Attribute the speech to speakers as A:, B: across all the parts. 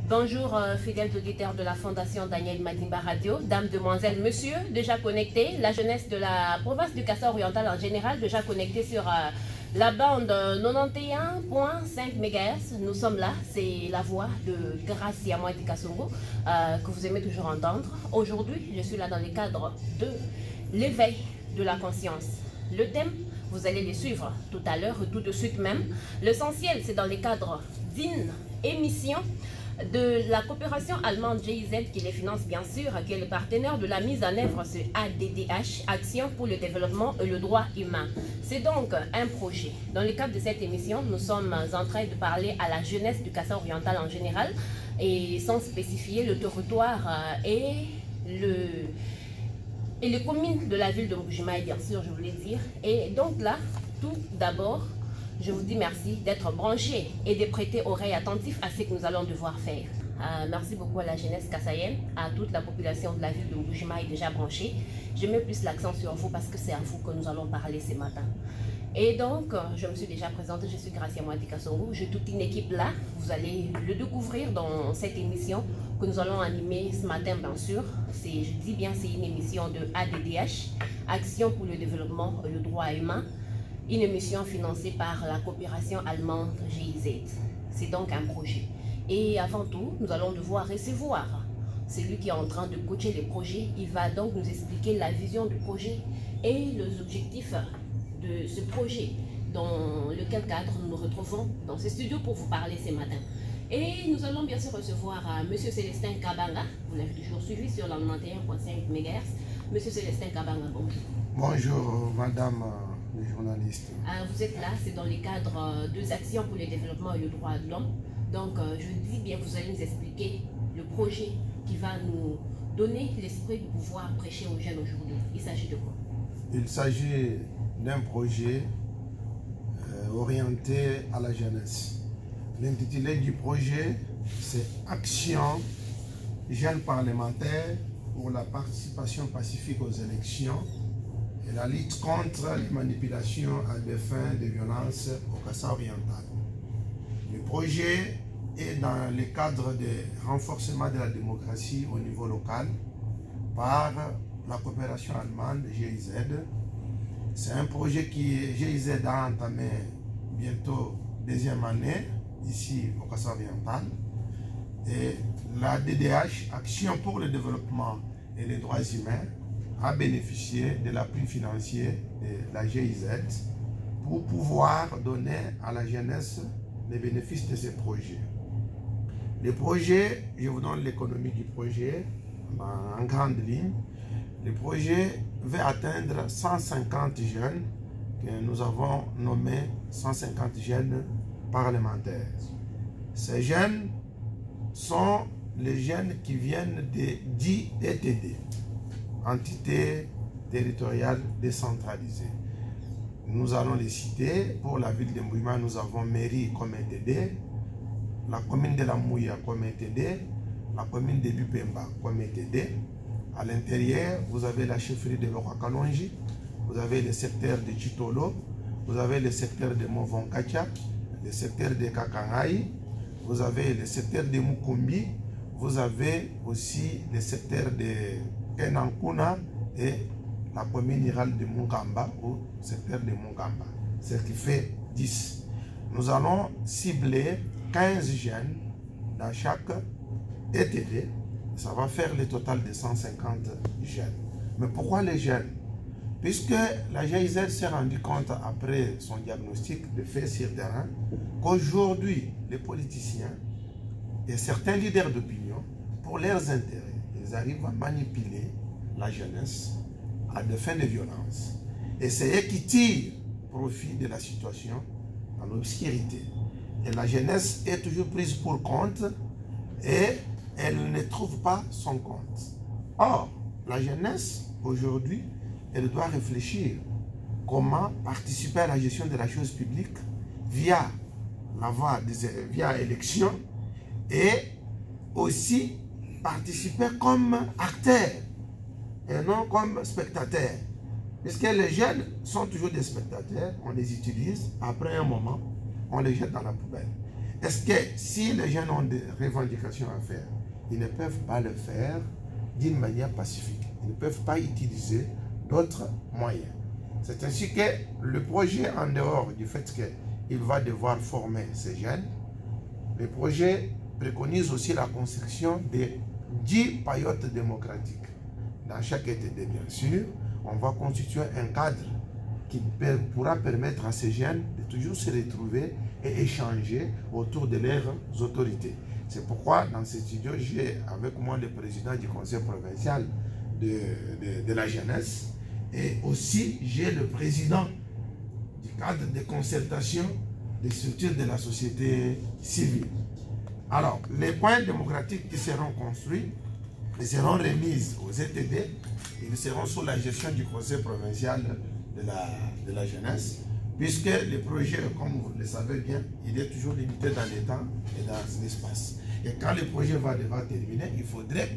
A: Bonjour fidèles auditeurs de la Fondation Daniel Madimba Radio, dames, demoiselles, messieurs, déjà connectés, la jeunesse de la province du Kasaï oriental en général, déjà connectés sur la bande 91.5 MHz. Nous sommes là, c'est la voix de Gracia Moiti Kasongo que vous aimez toujours entendre. Aujourd'hui, je suis là dans le cadre de l'éveil de la conscience. Le thème, vous allez les suivre tout à l'heure, tout de suite même. L'essentiel, c'est dans le cadre d'une émission de la coopération allemande GIZ qui les finance bien sûr, qui est le partenaire de la mise en œuvre sur ADDH, Action pour le développement et le droit humain. C'est donc un projet. Dans le cadre de cette émission, nous sommes en train de parler à la jeunesse du Kasaï oriental en général et sans spécifier le territoire et les communes de la ville de Mbujimaï, bien sûr, je voulais dire. Et donc là, tout d'abord, je vous dis merci d'être branchés et de prêter oreille attentive à ce que nous allons devoir faire. Merci beaucoup à la jeunesse kassaïenne, à toute la population de la ville de Mbujimaï déjà branchée. Je mets plus l'accent sur vous parce que c'est à vous que nous allons parler ce matin. Et donc, je me suis déjà présentée, je suis Gracia Moiti Kasongo. J'ai toute une équipe là, vous allez le découvrir dans cette émission que nous allons animer ce matin, bien sûr. Je dis bien, c'est une émission de ADDH, Action pour le développement et le droit humain. Une émission financée par la coopération allemande GIZ. C'est donc un projet. Et avant tout, nous allons devoir recevoir celui qui est en train de coacher les projets. Il va donc nous expliquer la vision du projet et les objectifs de ce projet dans lequel cadre nous nous retrouvons dans ce studio pour vous parler ce matin. Et nous allons bien sûr recevoir M. Célestin Kabanga. Vous l'avez toujours suivi sur la 91.5 MHz. M. Célestin Kabanga, bonjour.
B: Bonjour, madame. Les journalistes.
A: Vous êtes là, c'est dans le cadre des actions pour le développement et le droit de l'homme. Donc, je dis bien, vous allez nous expliquer le projet qui va nous donner l'esprit de pouvoir prêcher aux jeunes aujourd'hui. Il s'agit de quoi?
B: Il s'agit d'un projet orienté à la jeunesse. L'intitulé du projet, c'est Action jeunes parlementaires pour la participation pacifique aux élections et la lutte contre les manipulations à des fins de violence au Kasaï oriental. Le projet est dans le cadre de renforcement de la démocratie au niveau local par la coopération allemande GIZ. C'est un projet qui GIZ a entamé bientôt deuxième année ici au Kasaï oriental. Et la DDH, Action pour le développement et les droits humains, a bénéficié de l'appui financier de la GIZ pour pouvoir donner à la jeunesse les bénéfices de ces projets. Le projet, je vous donne l'économie du projet en grande ligne. Le projet va atteindre 150 jeunes que nous avons nommés 150 jeunes parlementaires. Ces jeunes sont les jeunes qui viennent de 10 ETD. Entité territoriale décentralisée. Nous allons les citer. Pour la ville de Mbujimaï, nous avons mairie comme ETD, la commune de la Mouya comme ETD, la commune de Bupemba comme ETD. À l'intérieur, vous avez la chefferie de Lokakalonji, vous avez le secteur de Chitolo, vous avez le secteur de Movonkacha, le secteur de Kakangaï, vous avez le secteur de Mukumbi, vous avez aussi le secteur de Kenankuna et la commune rurale de Mungamba ou secteur de Mungamba, ce qui fait 10. Nous allons cibler 15 jeunes dans chaque ETD. Ça va faire le total de 150 jeunes. Mais pourquoi les jeunes? Puisque la GIZ s'est rendu compte après son diagnostic de fait sur terrain qu'aujourd'hui, les politiciens et certains leaders d'opinion, pour leurs intérêts, ils arrivent à manipuler la jeunesse à des fins de violence. Et c'est eux qui tirent profit de la situation dans l'obscurité. Et la jeunesse est toujours prise pour compte et elle ne trouve pas son compte. Or, la jeunesse, aujourd'hui, elle doit réfléchir comment participer à la gestion de la chose publique via la voie via élection et aussi participer comme acteur et non comme spectateur. Puisque les jeunes sont toujours des spectateurs, on les utilise, après un moment, on les jette dans la poubelle. Est-ce que si les jeunes ont des revendications à faire, ils ne peuvent pas le faire d'une manière pacifique. Ils ne peuvent pas utiliser d'autres moyens. C'est ainsi que le projet, en dehors du fait qu'il va devoir former ces jeunes, le projet préconise aussi la construction de 10 paillotes démocratiques. Dans chaque ETD, bien sûr, on va constituer un cadre qui pourra permettre à ces jeunes de toujours se retrouver et échanger autour de leurs autorités. C'est pourquoi, dans ce studio, j'ai avec moi le président du conseil provincial de la jeunesse et aussi j'ai le président du cadre de concertation des structures de la société civile. Alors, les points démocratiques qui seront construits, ils seront remis aux ETD, ils seront sous la gestion du conseil provincial de la jeunesse, puisque le projet, comme vous le savez bien, il est toujours limité dans le temps et dans l'espace. Et quand le projet va devoir terminer, il faudrait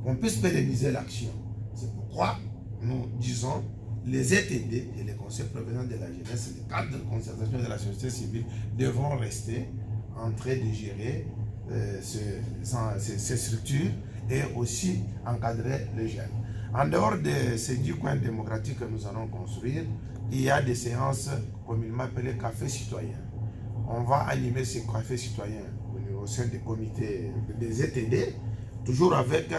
B: qu'on puisse pérenniser l'action. C'est pourquoi nous disons les ETD et les conseils provinciaux de la jeunesse, les cadres de concertation de la société civile devront rester en train de gérer ces structures et aussi encadrer les jeunes. En dehors de ces 10 coins démocratiques que nous allons construire, il y a des séances communément appelées cafés citoyens. On va animer ces cafés citoyens au sein des comités des ETD, toujours avec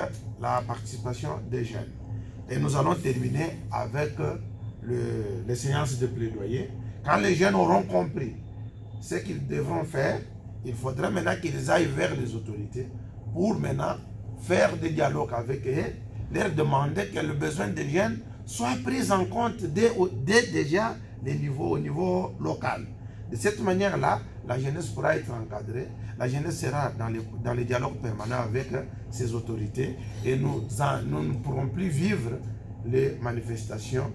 B: la participation des jeunes. Et nous allons terminer avec les séances de plaidoyer. Quand les jeunes auront compris ce qu'ils devront faire, il faudra maintenant qu'ils aillent vers les autorités pour maintenant faire des dialogues avec eux, leur demander que le besoin des jeunes soit pris en compte dès déjà au niveau local. De cette manière-là, la jeunesse pourra être encadrée, la jeunesse sera dans les dialogues permanents avec ses autorités et nous ne pourrons plus vivre les manifestations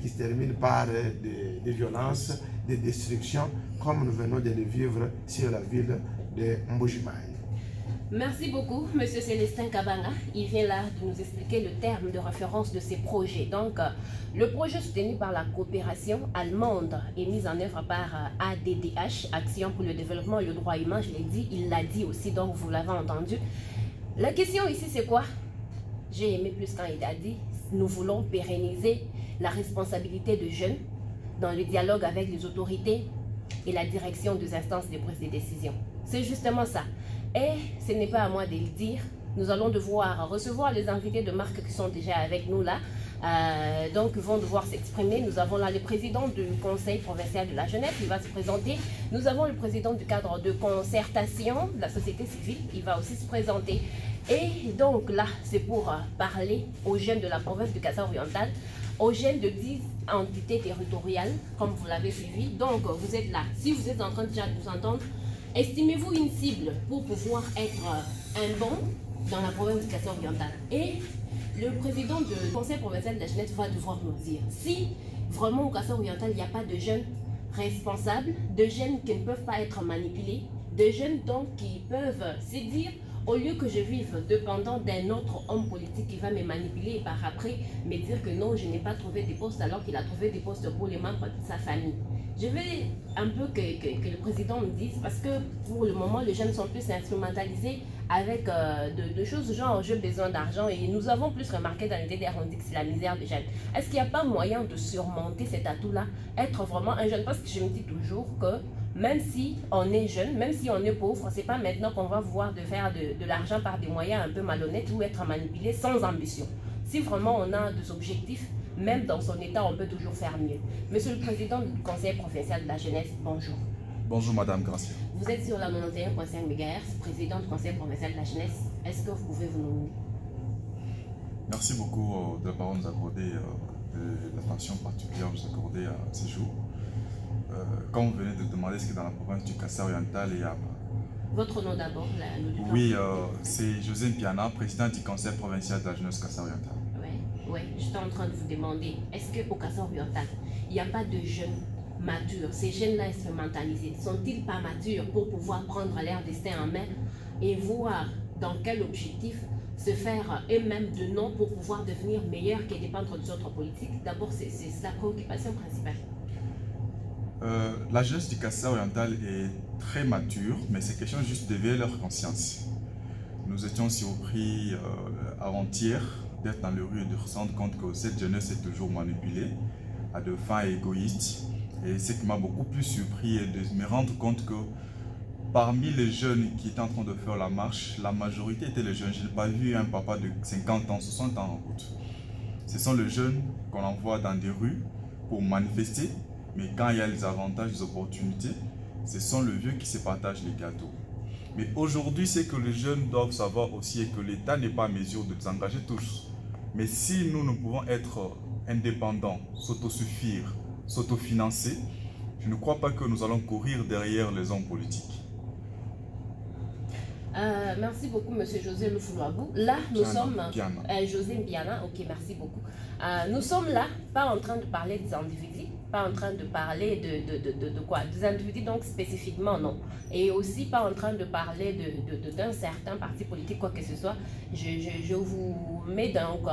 B: qui se terminent par des violences, des destructions, comme nous venons de les vivre sur la ville de Mbujimaï.
A: Merci beaucoup, M. Célestin Kabanga. Il vient là de nous expliquer le terme de référence de ces projets. Donc, le projet soutenu par la coopération allemande est mis en œuvre par ADDH, Action pour le développement et le droit humain. Je l'ai dit, il l'a dit aussi, donc vous l'avez entendu. La question ici, c'est quoi? J'ai aimé plus quand il a dit, nous voulons pérenniser la responsabilité de jeunes dans le dialogue avec les autorités et la direction des instances de prise de décision. C'est justement ça. Et ce n'est pas à moi de le dire. Nous allons devoir recevoir les invités de marque qui sont déjà avec nous là. Donc, ils vont devoir s'exprimer. Nous avons là le président du conseil provincial de la jeunesse, il va se présenter. Nous avons le président du cadre de concertation de la société civile, il va aussi se présenter. Et donc là, c'est pour parler aux jeunes de la province du Kasaï-Oriental, aux jeunes de 10 entités territoriales, comme vous l'avez suivi. Donc, vous êtes là. Si vous êtes en train déjà de nous entendre, estimez-vous une cible pour pouvoir être un bon dans la province du Kasaï-Oriental. Et le président du conseil provincial de la jeunesse va devoir nous dire si vraiment au Kasaï-Oriental, il n'y a pas de jeunes responsables, de jeunes qui ne peuvent pas être manipulés, de jeunes donc qui peuvent se dire au lieu que je vive dépendant d'un autre homme politique qui va me manipuler et par après me dire que non, je n'ai pas trouvé des postes alors qu'il a trouvé des postes pour les membres de sa famille. Je veux un peu que le président me dise, parce que pour le moment, les jeunes sont plus instrumentalisés avec de choses genre j'ai besoin d'argent et nous avons plus remarqué dans les DDR, on dit que c'est la misère des jeunes. Est-ce qu'il n'y a pas moyen de surmonter cet atout-là, être vraiment un jeune? Parce que je me dis toujours que même si on est jeune, même si on est pauvre, c'est pas maintenant qu'on va voir de faire de l'argent par des moyens un peu malhonnêtes ou être manipulé sans ambition. Si vraiment on a des objectifs, même dans son état, on peut toujours faire mieux. Monsieur le président du conseil provincial de la jeunesse, bonjour.
C: Bonjour Madame Gracia.
A: Vous êtes sur la 91.5 MHz, président du conseil provincial de la jeunesse. Est-ce que vous pouvez vous nommer?
C: Merci beaucoup de la parole nous accorder, de l'attention particulière vous accorder à ces jours. Comme vous venez de demander, est-ce que dans la province du Kasaï-Oriental, il y a...
A: Votre nom d'abord,
C: Oui, c'est José Piana, président du conseil provincial de la jeunesse Kasaï-Oriental.
A: Oui, j'étais en train de vous demander, est-ce qu'au Kasaï-Oriental, il n'y a pas de jeunes matures? Ces jeunes-là instrumentalisés, sont-ils pas matures pour pouvoir prendre leur destin en main et voir dans quel objectif se faire eux-mêmes de nom pour pouvoir devenir meilleurs que dépendre des autres politiques? D'abord, c'est la préoccupation principale.
C: La jeunesse du Kassai oriental est très mature, mais c'est question juste d'éveiller leur conscience. Nous étions surpris avant-hier d'être dans les rues et de se rendre compte que cette jeunesse est toujours manipulée à des fins égoïstes. Et ce qui m'a beaucoup plus surpris est de me rendre compte que parmi les jeunes qui étaient en train de faire la marche, la majorité étaient les jeunes. Je n'ai pas vu un papa de 50 ans, 60 ans en route. Ce sont les jeunes qu'on envoie dans des rues pour manifester, mais quand il y a les avantages, les opportunités, ce sont les vieux qui se partagent les gâteaux. Mais aujourd'hui, ce que les jeunes doivent savoir aussi est que l'État n'est pas en mesure de les engager tous. Mais si nous pouvons être indépendants, s'autosuffire, s'autofinancer, je ne crois pas que nous allons courir derrière les hommes politiques.
A: Merci beaucoup, M. José Lufulwabou. Là, nous sommes... José Mbiana, ok, merci beaucoup. Nous sommes là, pas en train de parler des individus, pas en train de parler de quoi? Des individus, donc spécifiquement, non. Et aussi pas en train de parler d'un certain parti politique, quoi que ce soit. Je vous mets donc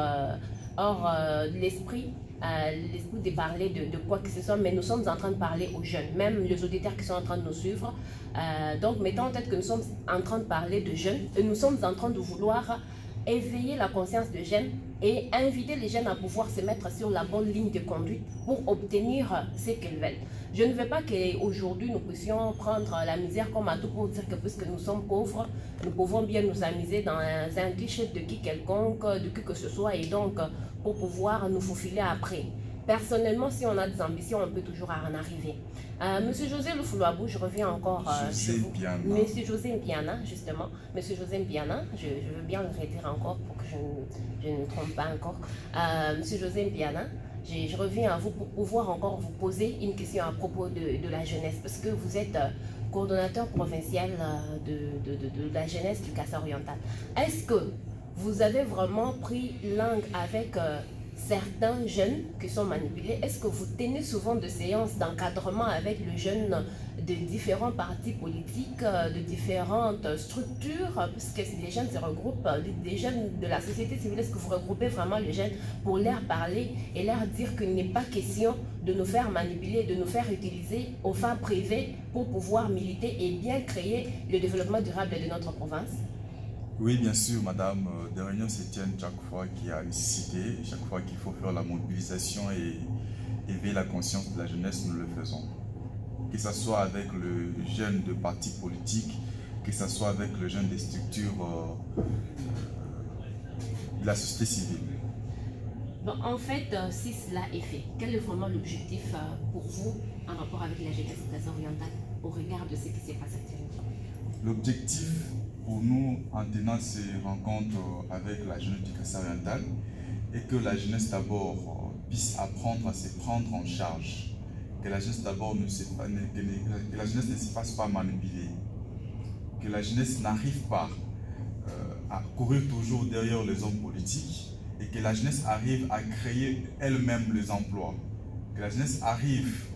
A: hors de l'esprit de parler de quoi que ce soit, mais nous sommes en train de parler aux jeunes, même les auditeurs qui sont en train de nous suivre. Donc, mettons en tête que nous sommes en train de parler de jeunes et nous sommes en train de vouloir éveiller la conscience des jeunes et inviter les jeunes à pouvoir se mettre sur la bonne ligne de conduite pour obtenir ce qu'ils veulent. Je ne veux pas qu'aujourd'hui nous puissions prendre la misère comme atout pour dire que puisque nous sommes pauvres, nous pouvons bien nous amuser dans un t-shirt de qui quelconque, de qui que ce soit, et donc pour pouvoir nous faufiler après. Personnellement, si on a des ambitions, on peut toujours en arriver. Monsieur José Lufulwabou, je reviens encore chez vous. Monsieur José Mbiana, justement. Monsieur José Mbiana, je veux bien le redire encore pour que je ne trompe pas encore. Monsieur José Mbiana, je reviens à vous pour pouvoir encore vous poser une question à propos de la jeunesse, parce que vous êtes coordonnateur provincial de la jeunesse du Kassai oriental. Est-ce que vous avez vraiment pris langue avec certains jeunes qui sont manipulés? Est-ce que vous tenez souvent de séances d'encadrement avec les jeunes de différents partis politiques, de différentes structures, puisque les jeunes se regroupent, des jeunes de la société civile? Est-ce que vous regroupez vraiment les jeunes pour leur parler et leur dire qu'il n'est pas question de nous faire manipuler, de nous faire utiliser aux fins privées pour pouvoir militer et bien créer le développement durable de notre province?
C: Oui, bien sûr, madame. Des réunions se tiennent chaque fois qu'il y a nécessité, chaque fois qu'il faut faire la mobilisation et éveiller la conscience de la jeunesse, nous le faisons. Que ce soit avec le jeune de partis politiques, que ce soit avec le jeune des structures de la société civile.
A: Bon, en fait, si cela est fait, quel est vraiment l'objectif pour vous en rapport avec la jeunesse du Kassai oriental au regard de ce qui s'est passé actuellement?
C: L'objectif pour nous, en tenant ces rencontres avec la jeunesse du Kassai oriental, est que la jeunesse d'abord puisse apprendre à se prendre en charge, que la jeunesse d'abord ne se fasse pas manipuler, que la jeunesse n'arrive pas à courir toujours derrière les hommes politiques, et que la jeunesse arrive à créer elle-même les emplois, que la jeunesse arrive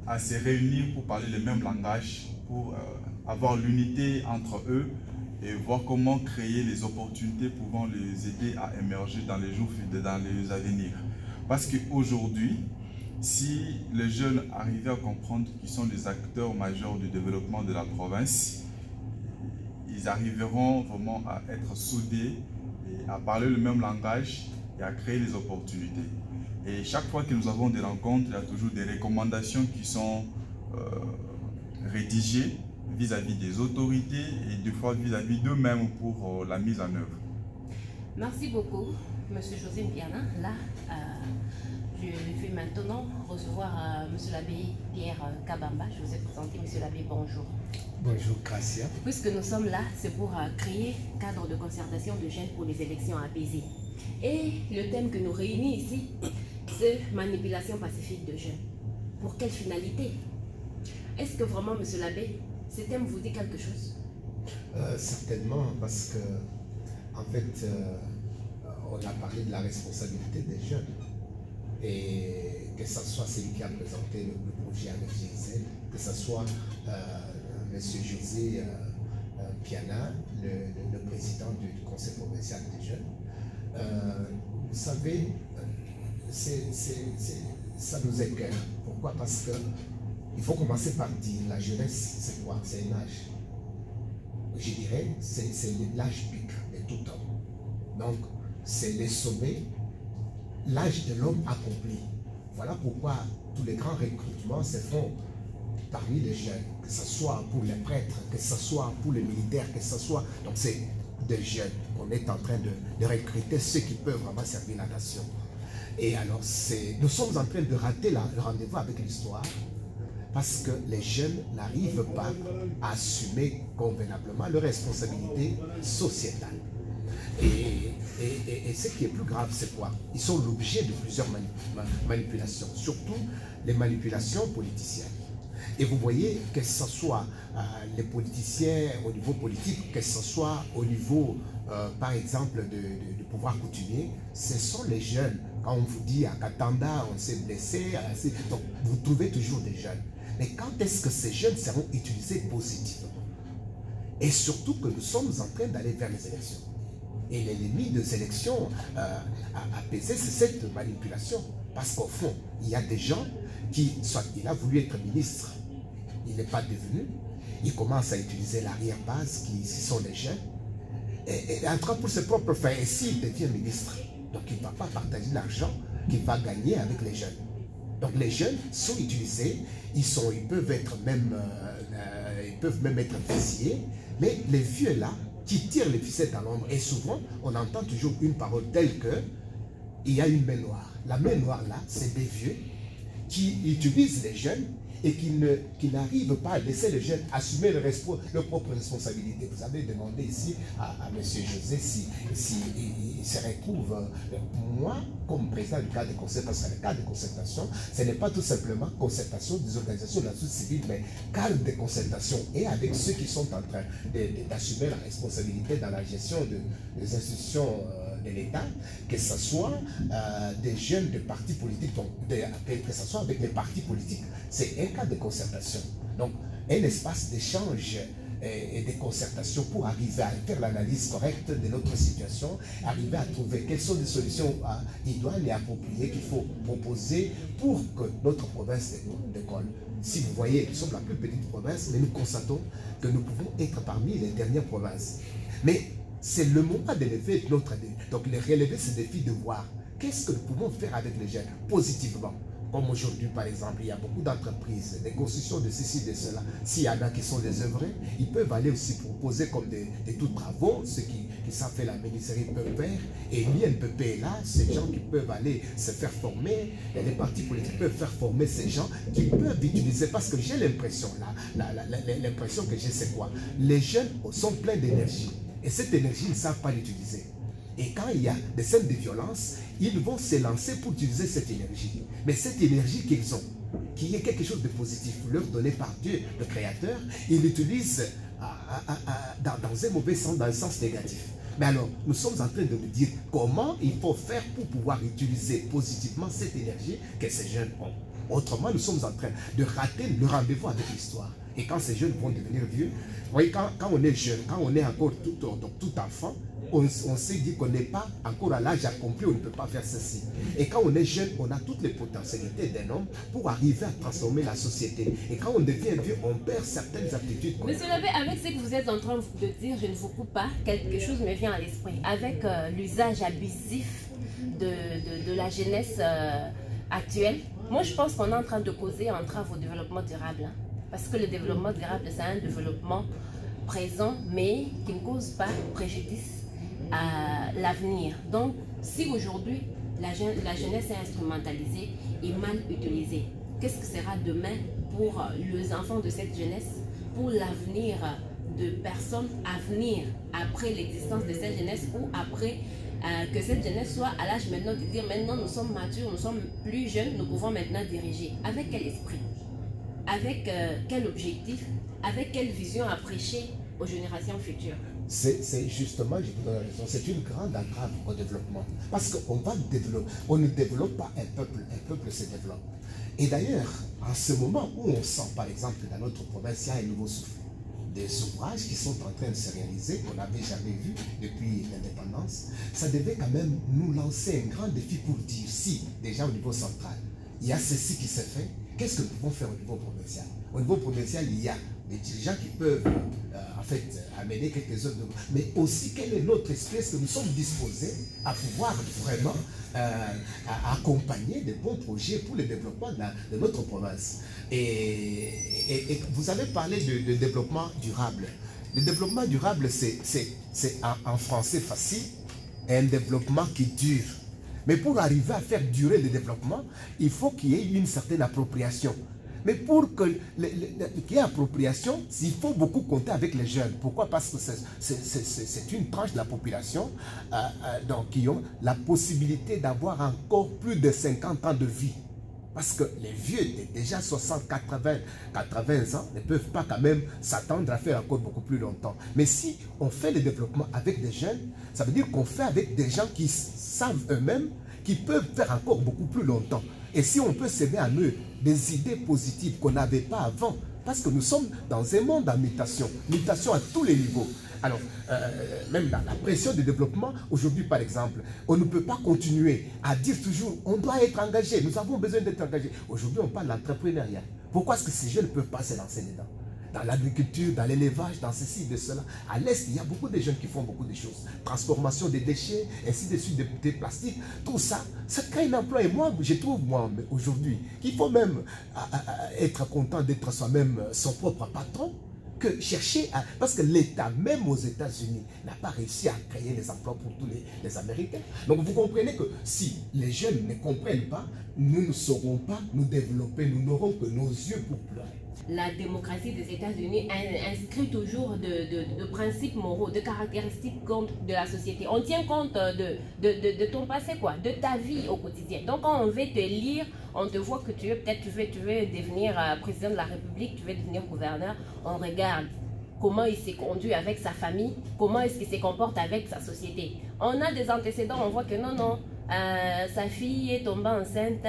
C: à se réunir pour parler le même langage, pour avoir l'unité entre eux et voir comment créer les opportunités pouvant les aider à émerger dans les jours dans les avenirs. Parce qu'aujourd'hui, si les jeunes arrivaient à comprendre qu'ils sont les acteurs majeurs du développement de la province, ils arriveront vraiment à être soudés et à parler le même langage et à créer les opportunités. Et chaque fois que nous avons des rencontres, il y a toujours des recommandations qui sont rédigées vis-à-vis des autorités et des fois vis-à-vis d'eux-mêmes pour la mise en œuvre.
A: Merci beaucoup, M. José Mbiana. Là, je vais maintenant recevoir M. l'abbé Pierre Kabamba. Je vous ai présenté, M. l'abbé, bonjour.
D: Bonjour, Gracia.
A: Puisque nous sommes là, c'est pour créer un cadre de concertation de jeunes pour les élections apaisées. Et le thème que nous réunit ici, c'est manipulation pacifique de jeunes. Pour quelle finalité? Est-ce que vraiment, M. l'abbé, ce thème vous dit quelque chose?
D: Certainement, parce que, en fait, on a parlé de la responsabilité des jeunes. Et que ce soit celui qui a présenté le projet avec GIZ, que ce soit M. José Piana, le président du Conseil provincial des jeunes. Vous savez, ça nous écoeure. Pourquoi? Pourquoi? Parce que il faut commencer par dire, la jeunesse, c'est quoi? C'est un âge. Je dirais, c'est l'âge pic de tout homme. Donc, c'est le sommet, l'âge de l'homme accompli. Voilà pourquoi tous les grands recrutements se font parmi les jeunes, que ce soit pour les prêtres, que ce soit pour les militaires, que ce soit... Donc, c'est des jeunes qu'on est en train de recruter, ceux qui peuvent vraiment servir la nation. Et alors, nous sommes en train de rater le rendez-vous avec l'histoire, parce que les jeunes n'arrivent pas à assumer convenablement leurs responsabilités sociétales. Et ce qui est plus grave, c'est quoi? Ils sont l'objet de plusieurs manipulations, surtout les manipulations politiciennes. Et vous voyez que ce soit les politiciens au niveau politique, que ce soit au niveau, par exemple, du pouvoir coutumier, ce sont les jeunes. Quand on vous dit à Katanda, on s'est blessé, donc vous trouvez toujours des jeunes. Mais quand est-ce que ces jeunes seront utilisés positivement? Et surtout que nous sommes en train d'aller vers les élections. Et l'ennemi des élections apaisé, c'est cette manipulation. Parce qu'au fond, il y a des gens qui, soit il a voulu être ministre, il n'est pas devenu, il commence à utiliser l'arrière-base qui sont les jeunes, et en tout cas pour ses propres fins, et s'il devient ministre, donc il ne va pas partager l'argent qu'il va gagner avec les jeunes. Donc les jeunes sont utilisés, ils peuvent être même, être visés, mais les vieux là, qui tirent les ficelles à l'ombre, et souvent on entend toujours une parole telle que il y a une main noire. La main noire là, c'est des vieux qui utilisent les jeunes et qui n'arrivent pas à laisser les jeunes assumer leur propre responsabilité. Vous avez demandé ici à M. José s'il se retrouve, moi, comme président du cadre de concertation, parce que le cadre de concertation, ce n'est pas tout simplement concertation des organisations de la société civile, mais cadre de concertation et avec ceux qui sont en train d'assumer la responsabilité dans la gestion des institutions de l'État, que ce soit des jeunes de partis politiques, donc que ce soit avec les partis politiques. C'est un cas de concertation. Donc, un espace d'échange et de concertation pour arriver à faire l'analyse correcte de notre situation, arriver à trouver quelles sont les solutions idoines et appropriées qu'il faut proposer pour que notre province décolle. Si vous voyez, nous sommes la plus petite province, mais nous constatons que nous pouvons être parmi les dernières provinces. Mais c'est le moment d'élever notre défi. Donc, de relever ce défi de voir qu'est-ce que nous pouvons faire avec les jeunes positivement. Comme aujourd'hui, par exemple, il y a beaucoup d'entreprises, des constructions de ceci, de cela. S'il y en a qui sont des œuvrés, ils peuvent aller aussi proposer comme des tout travaux, ceux qui savent faire la menuiserie peuvent faire. Et l'INPP est là, ces gens qui peuvent aller se faire former, et les partis politiques peuvent faire former ces gens qui peuvent utiliser. Parce que j'ai l'impression, l'impression que j'ai, c'est quoi? Les jeunes sont pleins d'énergie. Et cette énergie, ils ne savent pas l'utiliser. Et quand il y a des scènes de violence, ils vont se lancer pour utiliser cette énergie. Mais cette énergie qu'ils ont, qui est quelque chose de positif, leur donné par Dieu, le Créateur, ils l'utilisent dans un mauvais sens, dans un sens négatif. Mais alors, nous sommes en train de nous dire comment il faut faire pour pouvoir utiliser positivement cette énergie que ces jeunes ont. Autrement, nous sommes en train de rater le rendez-vous avec l'histoire. Et quand ces jeunes vont devenir vieux, vous voyez, quand on est jeune, quand on est encore tout enfant, on s'est dit qu'on n'est pas encore à l'âge accompli, on ne peut pas faire ceci. Et quand on est jeune, on a toutes les potentialités d'un homme pour arriver à transformer la société. Et quand on devient vieux, on perd certaines aptitudes.
A: Monsieur Labbé, avec ce que vous êtes en train de dire, je ne vous coupe pas, quelque chose me vient à l'esprit. Avec l'usage abusif de la jeunesse actuelle, moi je pense qu'on est en train de causer un entrave au développement durable. Hein. Parce que le développement durable, c'est un développement présent, mais qui ne cause pas préjudice à l'avenir. Donc, si aujourd'hui, la jeunesse est instrumentalisée et mal utilisée, qu'est-ce que sera demain pour les enfants de cette jeunesse, pour l'avenir de personnes à venir après l'existence de cette jeunesse ou après que cette jeunesse soit à l'âge maintenant de dire maintenant nous sommes matures, nous sommes plus jeunes, nous pouvons maintenant diriger. Avec quel esprit? Avec quel objectif? Avec quelle vision à prêcher aux générations futures?
D: C'est justement, je vous donne raison, c'est une grande entrave au développement. Parce qu'on va développer, on ne développe pas un peuple se développe. Et d'ailleurs, en ce moment où on sent, par exemple, dans notre province, il y a un nouveau souffle. Des ouvrages qui sont en train de se réaliser, qu'on n'avait jamais vu depuis l'indépendance, ça devait quand même nous lancer un grand défi pour dire, si, déjà au niveau central, il y a ceci qui se fait, qu'est-ce que nous pouvons faire au niveau provincial? Au niveau provincial, il y a des dirigeants qui peuvent en fait amener quelques autres, mais aussi quel est notre esprit, est-ce que nous sommes disposés à pouvoir vraiment à accompagner des bons projets pour le développement de notre province. Et vous avez parlé de développement durable. Le développement durable, c'est en français facile, un développement qui dure. Mais pour arriver à faire durer le développement, il faut qu'il y ait une certaine appropriation. Mais pour qu'il y ait appropriation, il faut beaucoup compter avec les jeunes. Pourquoi? Parce que c'est une tranche de la population donc, qui ont la possibilité d'avoir encore plus de 50 ans de vie. Parce que les vieux, déjà 60, 80 ans, ne peuvent pas quand même s'attendre à faire encore beaucoup plus longtemps. Mais si on fait le développement avec des jeunes, ça veut dire qu'on fait avec des gens qui savent eux-mêmes, qui peuvent faire encore beaucoup plus longtemps. Et si on peut s'aimer à eux des idées positives qu'on n'avait pas avant, parce que nous sommes dans un monde en mutation à tous les niveaux. Alors, même dans la pression de développement, aujourd'hui par exemple, on ne peut pas continuer à dire toujours on doit être engagé, nous avons besoin d'être engagés. Aujourd'hui, on parle d'entrepreneuriat. Pourquoi est-ce que ces jeunes ne peuvent pas se lancer dedans? Dans l'agriculture, dans l'élevage, dans ceci, de cela. À l'Est, il y a beaucoup de jeunes qui font beaucoup de choses. Transformation des déchets, ainsi de suite, des plastiques, tout ça, ça crée un emploi. Et moi, je trouve, moi, aujourd'hui, qu'il faut même être content d'être soi-même son propre patron, que chercher à... Parce que l'État, même aux États-Unis, n'a pas réussi à créer les emplois pour tous les Américains. Donc vous comprenez que si les jeunes ne comprennent pas, nous ne saurons pas nous développer, nous n'aurons que nos yeux pour pleurer.
A: La démocratie des États-Unis inscrit toujours de principes moraux, de caractéristiques de la société. On tient compte de ton passé, quoi, de ta vie au quotidien. Donc quand on veut te lire, on te voit que tu veux devenir président de la République, tu veux devenir gouverneur, on regarde comment il s'est conduit avec sa famille, comment est-ce qu'il se comporte avec sa société. On a des antécédents, on voit que non, sa fille est tombée enceinte,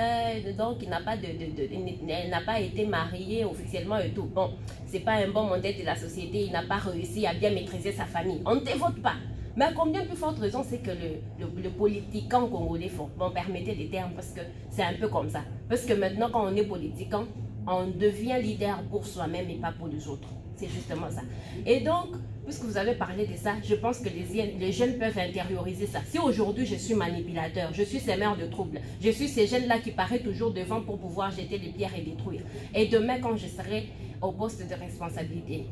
A: donc elle n'a pas été mariée officiellement et tout. Bon, c'est pas un bon modèle de la société, il n'a pas réussi à bien maîtriser sa famille. On ne te vote pas. Mais à combien plus forte raison c'est que le politiquant congolais font. Bon, permettez des termes parce que c'est un peu comme ça. Parce que maintenant, quand on est politiquant, on devient leader pour soi-même et pas pour les autres. C'est justement ça. Et donc, puisque vous avez parlé de ça, je pense que les jeunes peuvent intérioriser ça. Si aujourd'hui je suis manipulateur, je suis semeur de troubles, je suis ces jeunes-là qui paraissent toujours devant pour pouvoir jeter des pierres et détruire. Et demain, quand je serai au poste de responsabilité,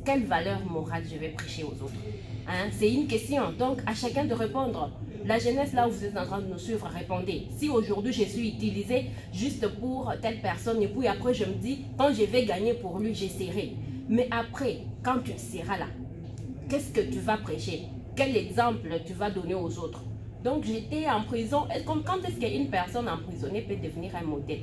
A: quelle valeur morale je vais prêcher aux autres? Hein? C'est une question. Donc, à chacun de répondre. La jeunesse, là où vous êtes en train de nous suivre, répondez. Si aujourd'hui je suis utilisé juste pour telle personne, et puis après je me dis, quand je vais gagner pour lui, j'essaierai. Mais après, quand tu seras là, qu'est-ce que tu vas prêcher? Quel exemple tu vas donner aux autres? Donc j'étais en prison. Quand est-ce qu'une personne emprisonnée peut devenir un modèle?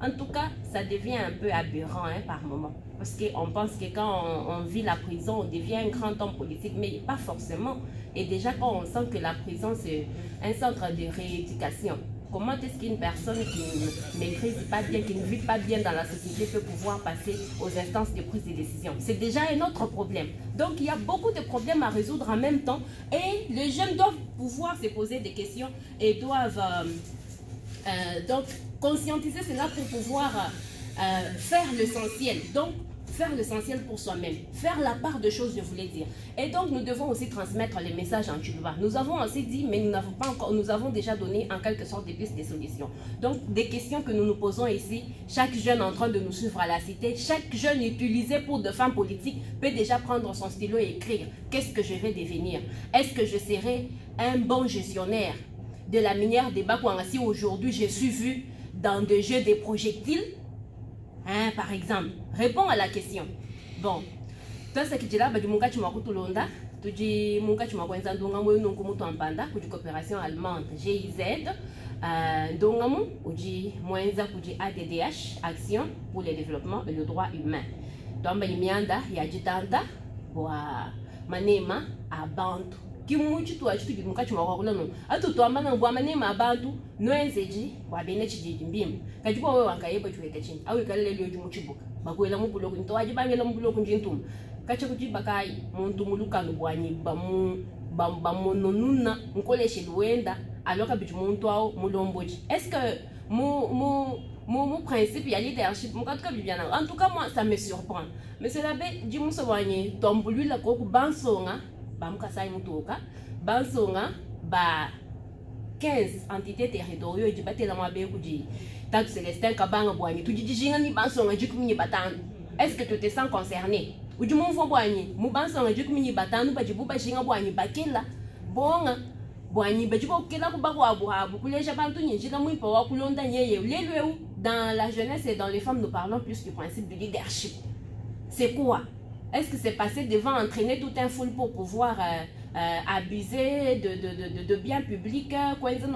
A: En tout cas, ça devient un peu aberrant par moment. Parce qu'on pense que quand on vit la prison, on devient un grand homme politique, mais pas forcément. Et déjà, quand on sent que la prison, c'est un centre de rééducation, comment est-ce qu'une personne qui ne maîtrise pas bien, qui ne vit pas bien dans la société peut pouvoir passer aux instances de prise de décision? C'est déjà un autre problème. Donc, il y a beaucoup de problèmes à résoudre en même temps. Et les jeunes doivent pouvoir se poser des questions et doivent donc conscientiser cela pour pouvoir faire l'essentiel. Donc, faire l'essentiel pour soi-même, faire la part de choses, je voulais dire. Et donc, nous devons aussi transmettre les messages en Tsholuba. Nous avons aussi dit, mais nous n'avons pas encore, nous avons déjà donné en quelque sorte des pistes, des solutions. Donc, des questions que nous nous posons ici, chaque jeune en train de nous suivre à la cité, chaque jeune utilisé pour de fins politiques peut déjà prendre son stylo et écrire. Qu'est-ce que je vais devenir? Est-ce que je serai un bon gestionnaire de la minière des Bakwanga si aujourd'hui je suis vu dans des jeux des projectiles? Hein, par exemple, réponds à la question. Bon, toi ce qui dit là, bah du munga tu m'as coupé l'onda, tu dis munga tu m'as coupé l'onda, donc moi non comme toi en panda, pour une coopération allemande GIZ, donc moi ou dis moins ça pour dis ADDH, Action pour le développement et le droit humain. Donc bah il y a du tanda, boa manema à Bantu. Kimuchi tu achitu kimuka chumakwakulo no atutu amana ngwa manema abantu noenzeji wabene chijiji mbim kajipo wewe wangayepo chuweka chini au ikalele lyo jumuchibuka bakwela mubulo kunto wajibangela mubulo kunjintum kache kujiba kai muntu mulukano bwanyi bamononuna nkoleshe luenda aloka bitu muntu ao mulomboji. Est-ce que mon principe, il y a leadership. En tout cas, moi, ça me surprend. Monsieur l'abbé, dis-moi ce voyez, tombolu la coque, bansonga, bamkasai mutoka, bansonga, ba 15 entités territoriales, et du la moabe kuji. Tant que Célestin Kabanga Boigny, tu dis Jingani bansonga, du kumini batan. Est-ce que tu te sens concerné? Ou du mon Boigny, Moubansonga, du kumini batan, ou pas du bouba jinga Boigny, bakela, bonga. Boigny, bah tu vois que là, dans la jeunesse et dans les femmes, nous parlons plus du principe du leadership. C'est quoi? Est-ce que c'est passer devant, entraîner tout un foule pour pouvoir abuser de biens publics, abuser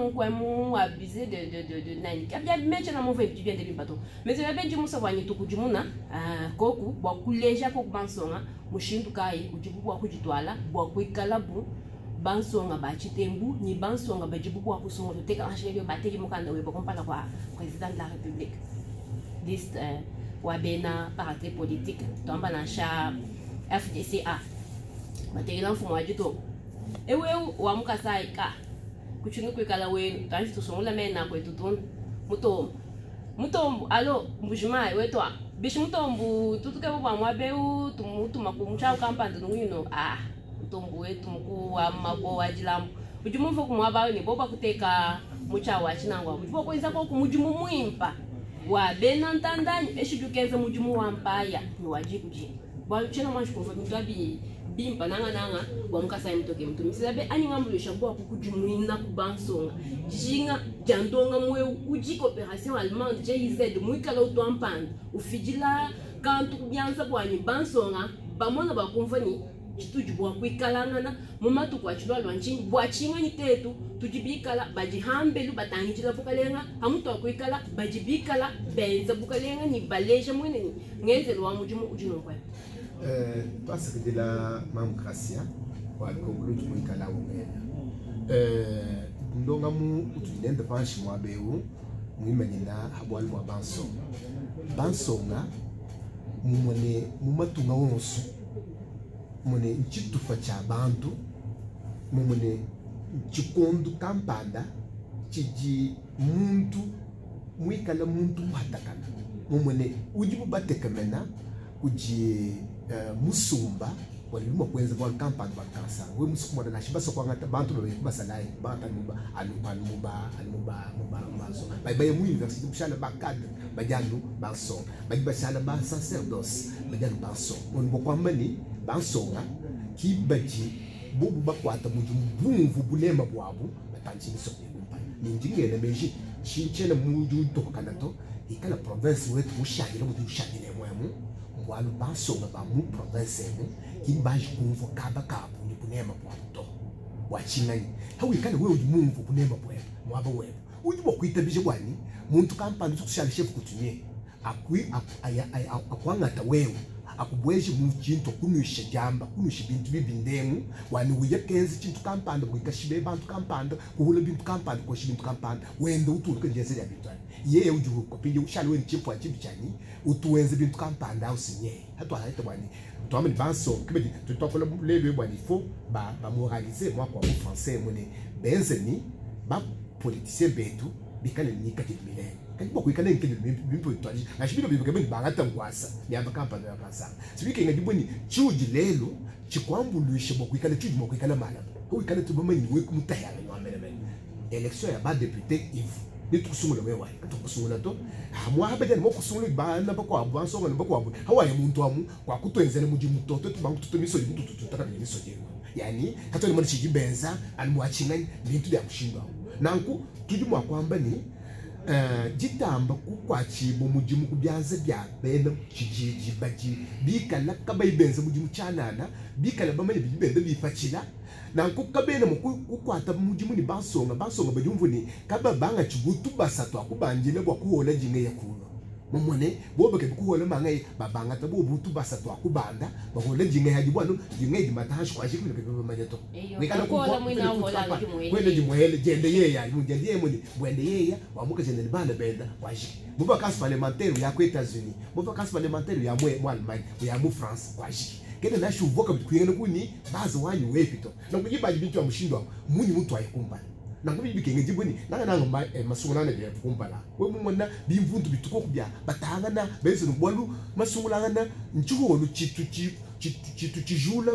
A: de nanika? Bien, maintenant, on va bien de l'imbato. Mais c'est bien du monde savoir ni tout du monde, koku, beaucoup les gens pour bansonga, mouchin tout kai, ou du bois coup du toile, beaucoup kalabu. Bansonga ba chitembu ni bansonga ba jibuku wa kusonga teka ashele bateki mukanda webo kompala kwa président de la République liste wa bena parti politique tomba na cha FDCA bateki lanfu mwajito ewe wa mukasai ka kuchinu kwekala we tanji tusongola mena kwetu tun mutombo alo mbujima wetwa bishi mutombo tutuke bwa mwabeu tumutuma kumcha kampanda ngwino tombo wetu mkuu wa mabo wa jilamu ujumu mfuku mwaba ni boba kuteka mucha wa chinangwa ujumu kwenza kwa kumujumu muimpa wa bena ntandani eshidukenza mujumu wa mpaya ni wajikuji bwa chena mashikufa mitabi bimpa nanga wa mkasa mtoke mtu misilabe ani ngambulisha kwa kukujumu ina kubansonga jinga jandonga mwe uji coopération allemande JZ muikala utwampanda ufijila kantu kubyanza bwa ni bansonga bamona bakumvani chitujibwa kwikalangana mumatu kwa chilwa lwanchini bwachinga ni tetu tujibikala bajihambelu batangijila bukalenga hamutu akwikala bajibikala benza bukalenga ni baleja mwene ni ngenze lwa mujumu ujino kwa
D: parce que de la mamkrasia wa conclure kwikala umena ndonga mu utunende panshi mwabeu mwimenina habwali mwa bansonga mumone mumatunga wonso mune nchitufa cha bantu mune chikondo kampanda chiji muntu mwikala muntu batakana mune ujibu batekamena uji musumba walimo kwenza kwa kampanda bakasa we musukuma na shiba sokwanga bantu bebe basalai bata muba aluba maso baye mu university bishala bakad bajanu baso bashala ba sacerdoce bajanu baso on bokwambani bansonga kibaji bubu bakwata mujumbu bulema bwabu batanchini sokumpa ninjingene meji chinchena muju tokanato ikala province wetu mushagire muju shagire mwemu ngwalu bansonga ba mu province mu kimbaji kumvo kaba kabu ni bulema bwabu to wachingani hawi kana wewe umunvu bulema bwabu mwaba wewe ujibo kwitabije kwani muntu kampani sokushali chef kutunye akwangata wewe akubweje mu kintu kunisha jamba kunisha bintu bibindemu wani uye kenzi kintu kampanda bwikashibe bantu kampanda kuhula bintu kampanda ko shibintu kampanda wende uturuka ngeze ya bintu yeye ujuko kopije ushali weni chimpo achibichani utuwenze bintu kampanda usinye hatwa haita bwani twamani banso kibedi tutwakola lebe bwani fo ba moraliser moi kwa français mone benzeni ba politicien betu bikale nika kitmile kandi bokwikala nkele bimpo twaji ashibilo bibikabeni bangata ngwasa nyamba kampanda ya kansa sibike ngadiboni chuji lelo chikwambulushe bokwikala chuji bokwikala mala ko ikala tubamani we kumutayala nyamele election ya ba député ivu ni tukusungula wewe tukusungula to hamwa habede mo kusungula bana bako abwanso ngana bako abu hawaye muntu amu kwa kutwenzele muji mutoto tubangu tutomiso limutu tututaka biniso jeno yani katoni mwana chijibenza alimwachingani bintu bya kushindwa nanku tujumu akwamba ni jitamba kukwachibo mujimu kubyanze bya bena chijiji baji bikala kabayibenza mujimu chanana bikala bamanye bibende bifachila nanku kabena mukwata mujimu ni bansonga bajumvu ni kaba banga chigutu basatu akubanjile kwa kuhola jinge yakuno momone bobe ke kuhola mangai babanga tabo butu basatu akubanda bahola jinge hajibwano jinge dimatahash kwa shikile ke majeto nikala kuhola mwina hola kwende jimwele jende yeya mujende yemuni bwende yeya wamuka jende banda benda kwa shiki buba kas parlementaire ya kwa États-Unis buba kas parlementaire ya mwe Allemagne ya mu France kwa shiki kende na shuvoka bitkwingene kuni bazo wanyu wepito na kujiba bintu ya mshindo muni mtu ayikumba nango bibikenge jiboni nanga masungulana bya kumpala we mumona bimvundu bituko kubya batangana beze nubwalu masungulana nchuko lu chitu chijula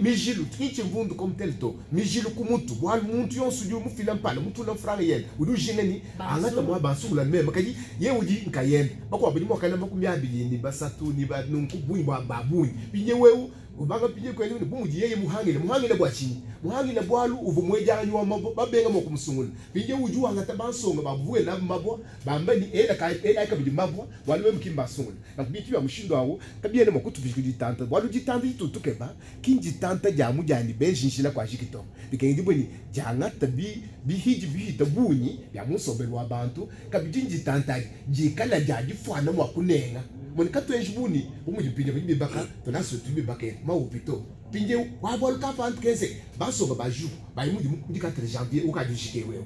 D: mijilu chimvundu comme tel to mijilu kumutu bwalu muntu yonsu yu mufila mpala mutu na franga yen udu jingani angata mwa basungulana me makaji ye uji nkayenda bakwa bili mwakana makumya bilini basatu ni ba nunku buni babuni binye wewu ubanga pinye kweli ni bumuji yeye muhangile bwa chini muhangile bwalu uvumweja anywa mabo babenga mo kumsungula pinye uju angata bansonga bavuwe na mabo bambani ela kabidi mabo walu mkimba sungula na kubitu ya mushindo awo kabiene mo kutubishku ditanta walu ditanta tutukeba kinji tanta jamu jani benjinshila kwa jikito bikengi boni janga tabi bihiji tabuni ya musobelwa abantu kabijinji tanta jikala jaji fwana mwa kunenga mon kato ejbuni umuji pinye bibi baka tona sotu bibi baka ma opito pinye wa bol ka pant kese ba so ba ju ba muji 4 janvier o ka du jike we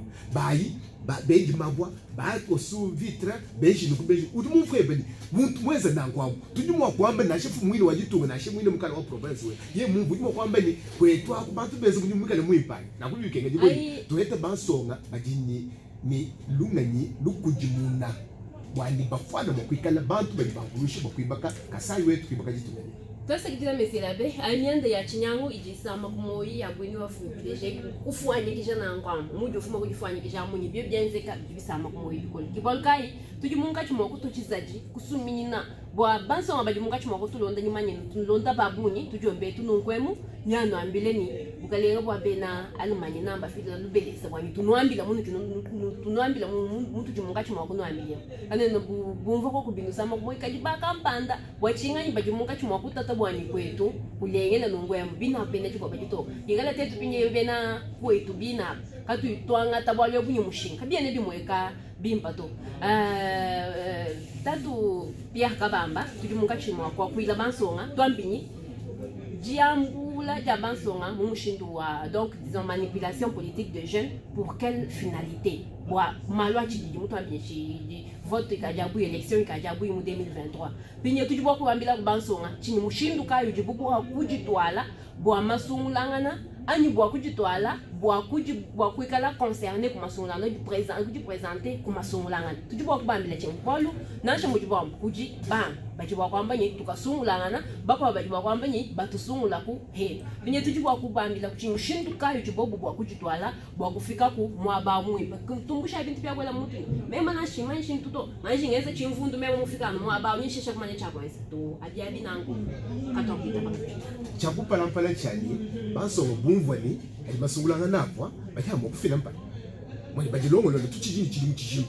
D: ba beji mabwa ba to su vitre beji no beji udu mu frebeni muntu mweze nangwa tuju mu kwamba na shefu mwili wa jitunga na shefu mwili mukala wa province we ye mungu mu kwamba ni kwetu akubantu beze kunyu mukala mu ipani na kubikenge jiboni toeta bansonga bajini ni lunganyi lukujimuna wani bafana mokwikala bantu bali bangurushi bokwibaka kasai wetu kwibaka jitumeni
A: Tosa kitila meselabe anyanda ya chinyangu ijisama kumoyi ya bweni wa fuipileje ufanye kijana ngwam mujo ufuma kujifanye kijana munyi byo byanzeka bisama kumoyi bikoli kibalkai tujimunga chimoko tuchizaji kusuminina bwa banso abajimunga chimoko tulonda nyimanye tulonda babuni tujombe tununkwemu nyano ambileni bukalenga bwa bena alumanye namba fila lubelesa bwa tunwambila munu tunwambila muntu jimunga chimoko no ambilia anene bumva ko kubindusa makumoyi kajibaka mpanda bwa chinga bajimunga chimoko bwani kwetu kulengela nongwemu bina pena chiko bajito ingala tetu pinye bena kwetu bina katu twanga tabwalyo bunye mushinga biene bimweka bimpato tatu pia kabamba tulimunga chimwa kwa kuila bansonga twambinyi diambula ja bansonga mumushindu wa donc disons manipulation politique de jeunes pour quelle finalité bwa malwa chidi mutu ambinyi vote kajabu election kajabu mu 2023 pinye tujibwa kubambila kubansonga chini mushindu kayo jibuku kujitwala bwa masungulangana ani bwa kujitwala bwa kwikala concerné ku masungulangana du présenter ku masungulangana tujibwa kubambila chini polu nasha mujibwa kuji bam bajibwa kwambanye tukasungulangana bakwa bajibwa kwambanye batusungula ku he pinye tujibwa kubambila chini mushindu kayo jibobu bwa kujitwala bwa kufika ku mwaba mwi tumbusha bintu bya kwela mutu mema na shima shintu to manje ngeze chimfundu mema mufika no mwaba nyishesha kumanye chakwa to adiabi nangu katokita
D: chakupa lampala chani baso bumvani ali masungulanga napwa bakamo kufila mpala mwali bajilongo lo tuchijini chili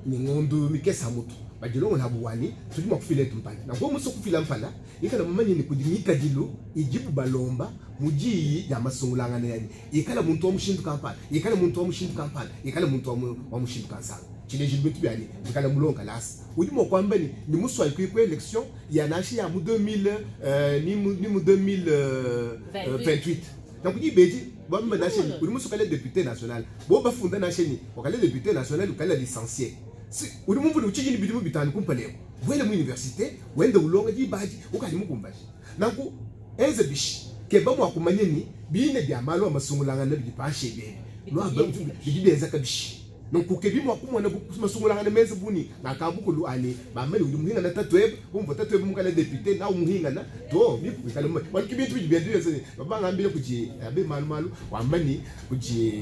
D: ni ngondo mikesa mutu bajilongo na buwani tulima kufila tumpala na kwa muso kufila mpala ikala mamanye ni kudimika dilo ijibu balomba muji ya masungulanga nani ikala muntu wa mushindu kampala ikala muntu wa mushindu kampala ikala muntu wa mushindu kansanga chile jilbetu byani ikala mulonga las udimo kwamba ni muswa ku election ya nashi ya mu 2000 ni mu 2028 donc di beji bamba nashi udimo sokale député national bo bafunda nashi wakale député national ukala licencié si udimo mvudu uchijini bidimu bitani kumpaleko wele mu université wende ulonga di baji ukali mukumbaji nanku eze bishi keba mu akumanyeni bine bya malo amasungulanga na bipashe be no abamu bidibeza kabishi donc kukebi mo kumwana masungulanga meze buni nakabukulu ani bameli umuhinga na tatweb umva tatweb mukala député na umuhinga na to biku kala walkibitu bibedu yese babanga mbile kuji abe malu wamani kuji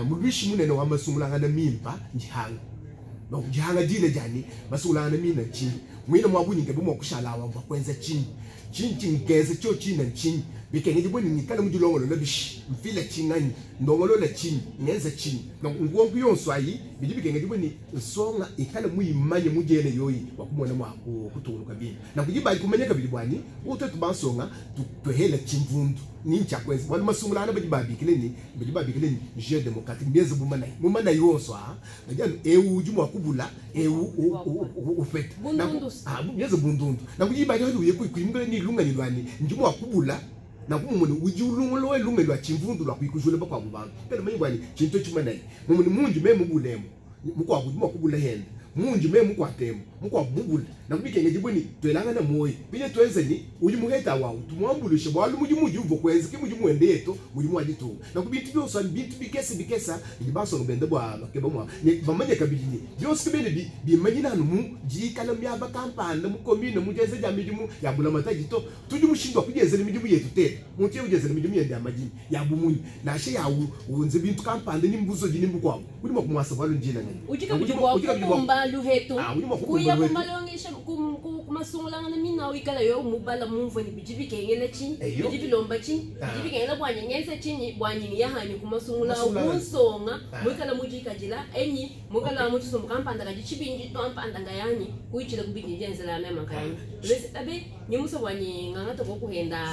D: mulwishi munene wa masungulanga na mimpa njihanga donc njihanga dile jani masungulanga na mina chini mwina mwabuni ngebe mo kushalawa ngwa kwenza chini ngeze cho chini chini bikenge jiboni nikala mujilongolo labishi mfile chingani ndongolo la chini ngenza chini donc ngwongu yonso ayi bikenge jiboni songa ikala muyimanye mujele yoyi wakumona mwa kutunu kabili na kujiba kumanyeka bilibwani utetu bansonga tuhela chimvundu nincha kwezi wali masungulana bajibabikileni je démocratique mbeze mumana yonso bajano ujumu wakubula ufet na mbeze bundundu na kujiba yoyi kuimungele ni lunga nilwani njumu wakubula na kumunu ujulungu lo elungu lwa chimvundu lwa kuikujule bakwa bubantu pele manyi bwani chinto chimanai mumuni munji memu bulemu mukwa kujuma kubula hende munji me mukwatemo mukwabubula nakubikenge jibweni twelanga na moyo bile twenzeni uji mugeta wa tumwambulishe bwalu muji uvo kwezi kimuji mwende yeto muji mwaditu nakubitu byose bitu bikesa ibibaso ngobende bwa bakeba mwa ne bamanye kabijini byose kibene bimanyina mu jikala myaba kampanda mu commune mujeze jamijimu ya bulamata jito tuji mushindwa kugeze n'imijimu yetu tete munti ugeze n'imijimu yende amajini ya bumunyi nashe ya unze bintu kampanda nimbuzo jini mbukwa urimo kumwasa bwalu njina ngani
A: ujika kumba luheto kuya kumalongisha kumasungulanga na mina wikala yo mubala mumvo ni bijibi kengele chini bijibi lomba chini bijibi kengela bwanya ngense chini bwanyini yahani kumasungula unsonga mwikala mujika jila enyi mwikala mutuso mkampanda kajichibinji twampanda ngayani kuichila kubiki jenzela ya mema kayani lese tabe nyimuso bwanyi ngangata kuhenda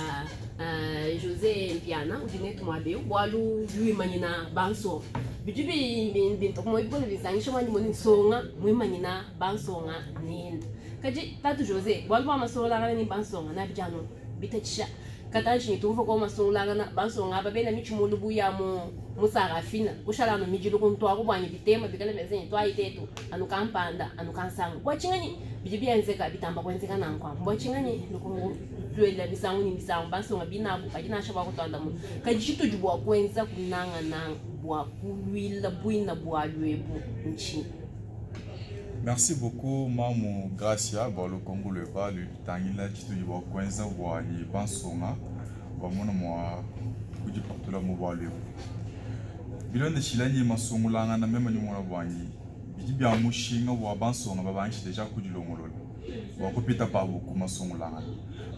A: José Mpiana udinetu mwabe walu yuimanyina banso bijibi bintu mo ibolo bisangisho wani moni songa muimanyina bansonga nenda kaji tatu José walu ba masola ni bansonga na bijano bitachisha katanshi tuvo ko masola na bansonga babena michumulu buya mo musarafina kushala no mijilo kunto akubanye bitema bikale bezenye twaitetu anukampanda anukansanga kwa chingani bijibi yanzeka bitamba kwenzeka nankwa mbo chingani lukungu tuela bisangu ni bisangu bansonga binabu kajina shaba kutanda mu kajishito jubwa kwenza kunanga na bwa kulwila buina bwa lwebu nchi.
C: Merci beaucoup Mamu Gracia pour le Congo le bas le tangila chitu jubwa kwenza bwa ni bansonga bwa mona mwa kuji portula mo bwa lwebu bilon de chilani masongulanga na mema ni mona bwanyi bijibi amushinga bwa bansonga babanchi deja kuji longololo bwa kupita pa buku masongulanga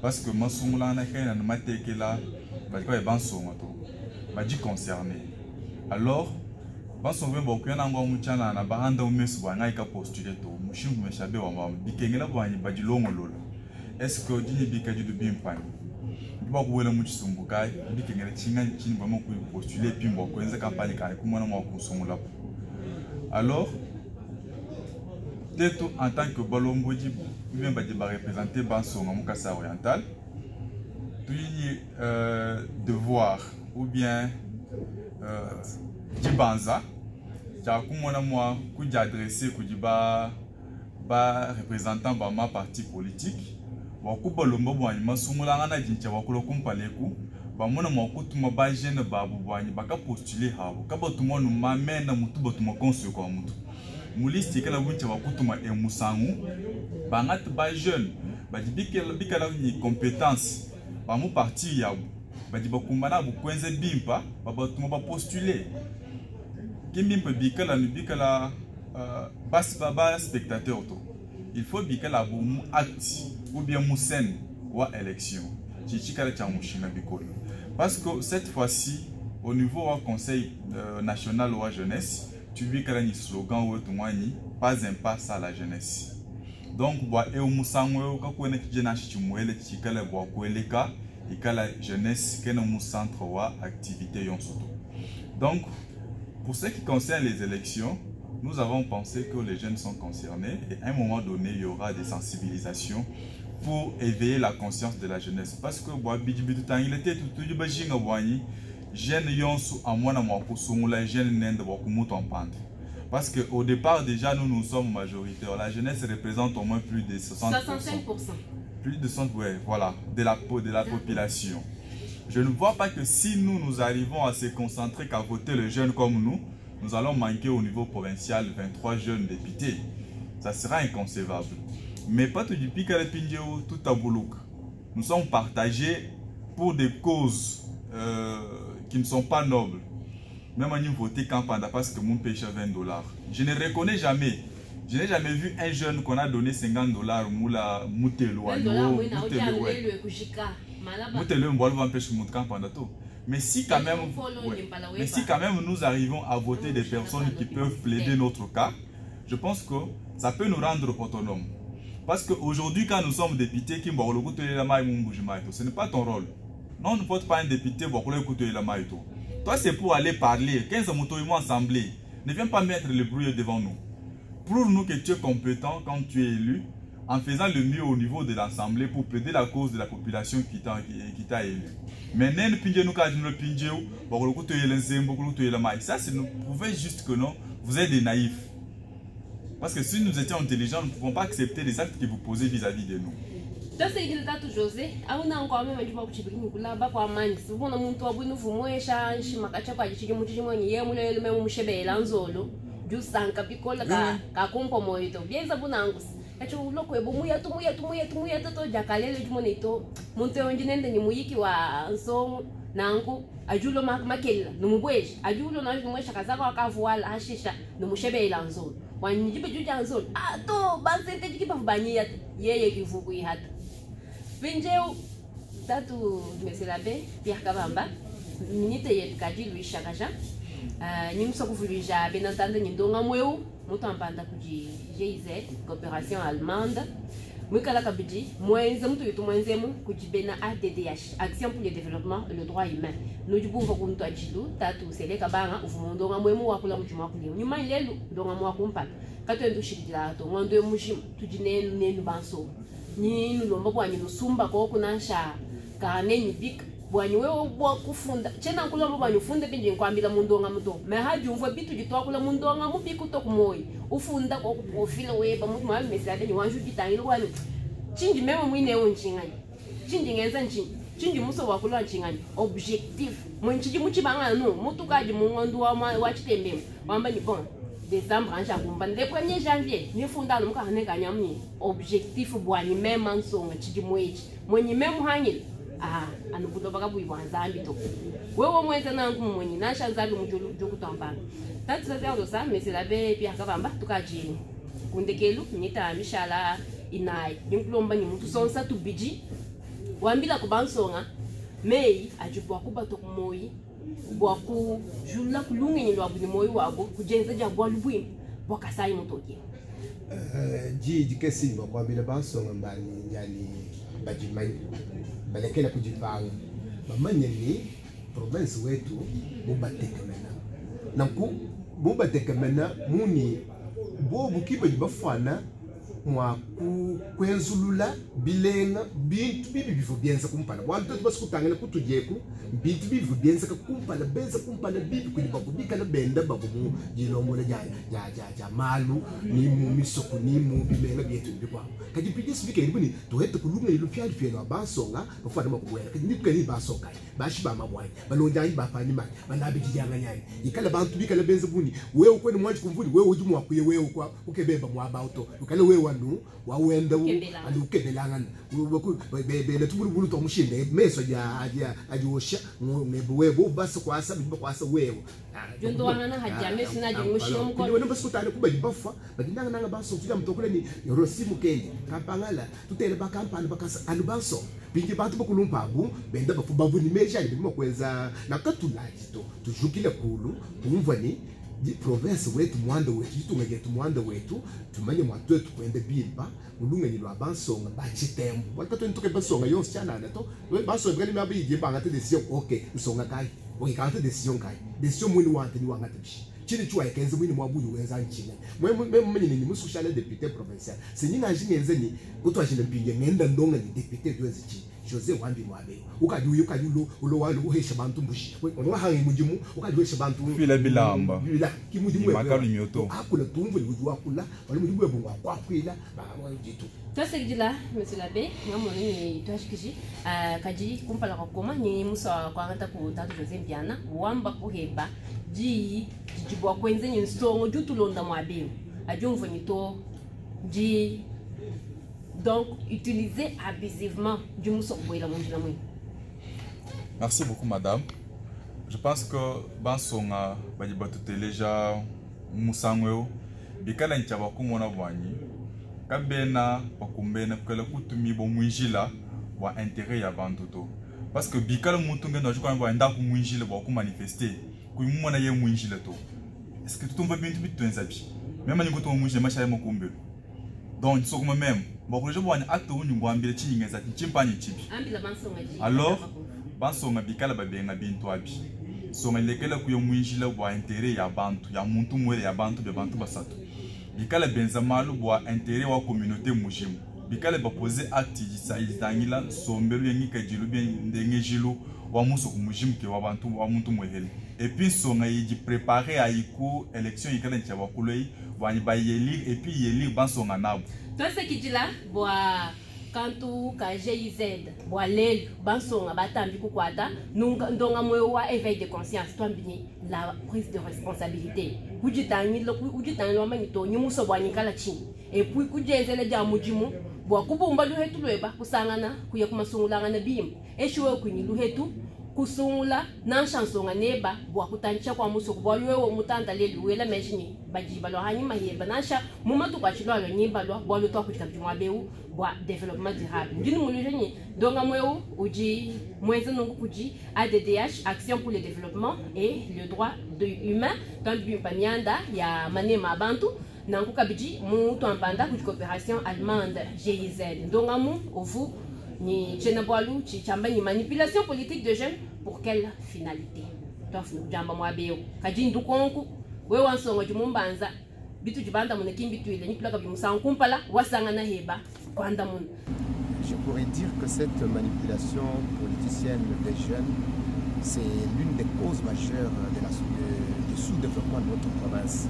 C: parce que masongulanga kena na matekela ba bansonga to ba di concerné alors bansonga bo kena ngo muchana na bahanda umesu bwanga ika postuler to mushingu meshabe wa mama bikengela bwanyi ba di longololo est-ce que dini bikaji du bimpani ba kuwela muchisumbukai bikengela chinga chini ba moku postuler pimbo kwenza campagne kai kumona mwa kusungula alors teto en tant que balomboji bien ba di ba représenter bansonga mukasa oriental puis devoir ou bien Dibanza, j'ai commencé à adresser à représentant de ma parti politique. Je suis postulé il faut que la acte ou bien moussen ou élection. Parce que cette fois-ci, au niveau du Conseil national de la jeunesse, tu vis qu'il y a un slogan ou pas un pas à la jeunesse. Donc, la jeunesse qui est dans centre ou activité. Donc, pour ce qui concerne les élections, nous avons pensé que les jeunes sont concernés et à un moment donné, il y aura des sensibilisations pour éveiller la conscience de la jeunesse. Parce que il était tout parce qu'au départ, déjà, nous sommes majoritaires. La jeunesse représente au moins plus de 60%. 65%. Plus de 60%, ouais, voilà, de la population. Je ne vois pas que si nous arrivons à se concentrer qu'à voter les jeunes comme nous allons manquer au niveau provincial 23 jeunes députés. Ça sera inconcevable. Mais pas tout du pic à l'épindiou, tout à Boulouk. Nous sommes partagés pour des causes qui ne sont pas nobles. Même à nous voter campagne parce que mon pêche $20. Je ne reconnais jamais. Je n'ai jamais vu un jeune qu'on a donné $50 moula moutelo. Mais si quand même, mais si quand même nous arrivons à voter des personnes qui peuvent plaider notre cas, je pense que ça peut nous rendre autonomes. Parce qu'aujourd'hui, quand nous sommes députés, ce n'est pas ton rôle. Non, on ne vote pas un député pour écouter la maïto. Toi, c'est pour aller parler. 15 motos assemblée. Ne viens pas mettre le bruit devant nous. Prouve-nous que tu es compétent quand tu es élu en faisant le mieux au niveau de l'Assemblée pour plaider la cause de la population qui t'a élu. Mais ça, c'est nous prouver juste que non, vous êtes des naïfs. Parce que si nous étions intelligents, nous ne pouvons pas accepter les actes que vous posez vis-à-vis de nous.
A: Donc c'est qu'il t'a toujours José, a on a encore même du coup chibiki kula ba kwa mani. Souvent na muntu abunu fumwesha shimakacha kwa chichi muchi mwenye yeye mule le mushebela nzolo. Du sanka bikola ka kumpo moito. Bienza bunangus. Echo loko ebo muya tu to jakalele jumonito. Muntu onjinende ni muyiki wa nso nangu ajulo makela numubweje. Ajulo na mwesha kazaka wakavuala hashisha numushebela nzolo. Wanyijibe juja nzolo. Ah to bansente jikipa fubanyia yeye kivuku ihata. Vinjeu tatu Monsieur l'abbé Pierre Kabamba minute yetu kaji Louis Chakaja nyimso kuvulija benantanda nyindonga mweu mutu ampanda kuji GIZ coopération allemande mwikala kabiji mwenze mutu yetu mwenzemu kuji bena ADDH action pour le développement et le droit humain nojibumva kuntu ajilu tatu sele kabanga uvumundonga mwemu wakula mujuma kulio nyuma lelu ndonga mwa kumpala katwendu shidila to ngondo mujima tujinenu nenu banso ni nulomba bwanyi lusumba ko kunansha kane ni big bwanyi wewe bwa kufunda chena kulomba bwanyi ufunde binje nkwambila mundonga muto me haji umva bitu jitwa kula mundonga mubiku to kumoyi ufunda ko ofila weba mu mali mesade ni wanju ditangile kwani chinji memo mwine unchingani chinji ngenza chinji muso wakula nchingani objectif mwenchiji muchibanga no mutukaji mungondu wa chitembe wamba ni bon décembre en jagumba le 1er janvier ni funda no mukahane kanyamni objectif bwani même nsonga chijimwechi mwenye même hanyile anubudo bakabuyi bwanzambi to wewe mwenze nangu mwenye nasha nzabi mujulu jokutambana tatu sazo sa Monsieur l'abbé Pierre Kabamba tukaji kundekelu nyita mishala inai nimplomba ni mutu sonsa tubiji wambila kubansonga mei ajibwa kuba to kumoyi bwaku jula kulungi ni lwabu ni moyi wabo kujenza jabwa lubwi bwaka sai mutoki
D: ji kesi kwa bila bansonga mbani yani bajimani balekela kujipanga bamanye ni province wetu mubatekemena nanku mubatekemena muni bobu kiba jibafana mwa kwenzulula bilenga bintu bibi bivubienza kumpala wantu basikutangela kutujeku bintu bibi bivubienza kumpala benza kumpala bibi kuliba kubika na benda babumu jilombola ja malu ni mu misoko ni mu bimenga byetu bikwa kajipije sibike libuni tohete kulunga ilupyali fyelo abasonga bafana makubwela kajindika ni basoka bashiba mabwai balonja iba fani mali banabi jijanga nyani ikala bantu bikala benza buni wewe kwani mwaji kumvuli wewe ujumu wakuye wewe kwa ukebeba mwaba auto ukala wewe nu wawenda andi ukebelangana bele tubulu to mushinde meso ajiosha webo basa kwasa biba kwasa wewe
A: jondo wana hajame sina jimushiro mko
D: ni basa kutana kuba jibafa bagindanga nanga baso tuja mtokole ni rosimu kende kampangala tutele bakampana bakasa alubanso bingi bantu bakulumpa abu benda bafubavu ni meja ni kweza nakatulaji to tujukile kulu kumva ni di province wetu mwanda wetu tungagetu mwanda wetu tumanye mwatu wetu kwende bilba ulunga ni lwa bansonga bachitembo walikato ntoke bansonga yonse chana nato we bansonga bgali mabi je banga te decision okay nsonga kai okay kante decision kai decision mwini wante ni wanga tibishi chini chwa ekenze mwini mwabuyu wenza nchine mwenye ni musushale député provincial senyina njingenze ni utwashinde mpinge ngenda ndonga ni député duwenze chini José Wambi Mwabe ukajulo ulo walo uhesha bantu mbushi ono hangi mujimu ukajuhesha bantu
C: fila bilamba
D: bila kimujimu
C: makalu nyoto
D: akula tumvu liwujwa kula wali mujimu ebungwa kwa kwila ba jitu
A: tose kidila Monsieur l'abbé ngamo ni twashikiji kaji kumpala kwa koma ni musa kwa ngata ku tatu José Mbiana wamba kuheba jibwa kwenze ni nsongo jutulonda mwabe ajumvu ni to ji donc utiliser abusivement du mousso pour la manger la main.
C: Merci beaucoup madame. Je pense que bansonga bajiba tuteleja musangweo bikala nchaba kumona bwanyi kabena bakumbena kala kutumi bo mwinjila wa intérêt ya bantu to parce que bikala muntu ngeno jukwa ba nda ku mwinjila ba ku manifester ku mumona ye mwinjila to est-ce que tutumba bintu bitwenzabi même nyingo to mwinjila mashaya makumbelo donc so comme même bon je vois un acte où nous voyons bien chinger ça chimpani chipi alors bansonga bikala babenga bintu abi songa lekela kuyo mwinjila bwa intérêt ya bantu ya muntu mwele ya bantu be bantu basatu bikala benza malu bwa intérêt wa communauté mujimu bikale ba poser acte ça izangila sombelu yengi kajilu bien ndenge jilu wa muso kumujim ke wa bantu wa muntu mwehele et puis songa yi préparer à iku élection ikala nchaba kuloi wa ba yeli et puis yeli ban songa nabo
A: toi ce qui dit là boa kantu ka GIZ boa lel ban songa batambi kukwata ndonga moyo wa éveil de conscience toi mbini la prise de responsabilité kujitani lo manito nyumuso bwa nyikala chini et puis kujezele ja mujimu bwa kubumba luhetu lweba kusangana kuya kumasungulanga na bim eshiwe kwini luhetu kusungula na chansonga neba bwa kutancha kwa muso bwa lwewo mutanda leli wela mejini bajiba lo hanyi maheba nasha mumatu kwa chilo lo nyimba lo bwa lo to kutika bjumwa beu bwa développement durable ndini mulujeni donga mweu uji mweze nungu kuji ADDH action pour le développement et le droit de humain dans le panianda ya manema abantu nanguka biji mutu ambanda kuji coopération allemande GIZ donga mu ovu ni chenabwalu chichamba ni manipulation politique de jeunes pour quelle finalité tofu jamba mwabeo kajini dukonku we wansonga jumumbanza bitu jibanda munekimbi tuile ni plaka bimusankumpala wasangana heba kwanda mun.
E: Je pourrais dire que cette manipulation politicienne des jeunes, c'est l'une des causes majeures du sous-développement de notre province.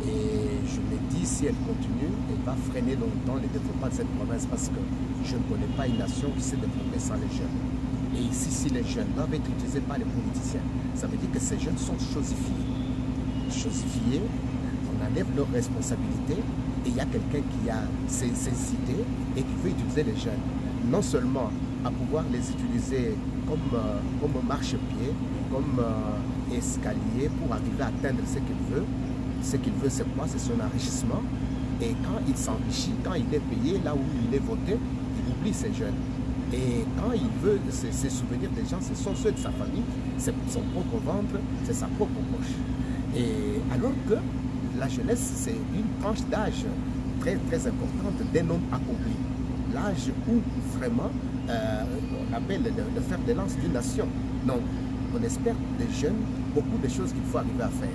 E: Et je me dis, si elle continue, elle va freiner longtemps le développement de cette province parce que je ne connais pas une nation qui s'est développée sans les jeunes. Et ici, si les jeunes doivent être utilisés par les politiciens, ça veut dire que ces jeunes sont chosifiés. Chosifiés, on enlève leurs responsabilités et il y a quelqu'un qui a ces idées et qui veut utiliser les jeunes. Non seulement à pouvoir les utiliser comme marchepied, comme escalier pour arriver à atteindre ce qu'il veut. Ce qu'il veut, c'est quoi? C'est son enrichissement. Et quand il s'enrichit, quand il est payé, là où il est voté, il oublie ses jeunes. Et quand il veut se souvenir des gens, ce sont ceux de sa famille, c'est son propre ventre, c'est sa propre poche. Et alors que la jeunesse, c'est une tranche d'âge très, très importante d'un homme accompli. L'âge où vraiment on appelle le fer de lance d'une nation. Donc, on espère des jeunes beaucoup de choses qu'il faut arriver à faire.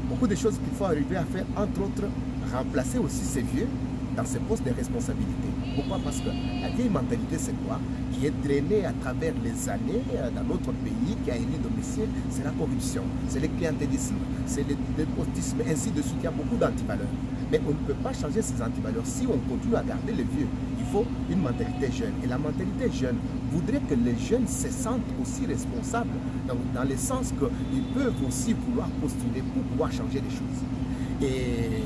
E: Beaucoup de choses qu'il faut arriver à faire, entre autres, remplacer aussi ces vieux dans ces postes de responsabilité. Pourquoi? Parce que la vieille mentalité, c'est quoi? Qui est drainée à travers les années dans notre pays, qui a élu domicile, c'est la corruption, c'est le clientélisme, c'est le népotisme, ainsi de suite. Il y a beaucoup d'antivaleurs. Mais on ne peut pas changer ces antivaleurs si on continue à garder les vieux. Il faut une mentalité jeune. Et la mentalité jeune voudrait que les jeunes se sentent aussi responsables, dans le sens qu'ils peuvent aussi vouloir postuler pour pouvoir changer les choses. Et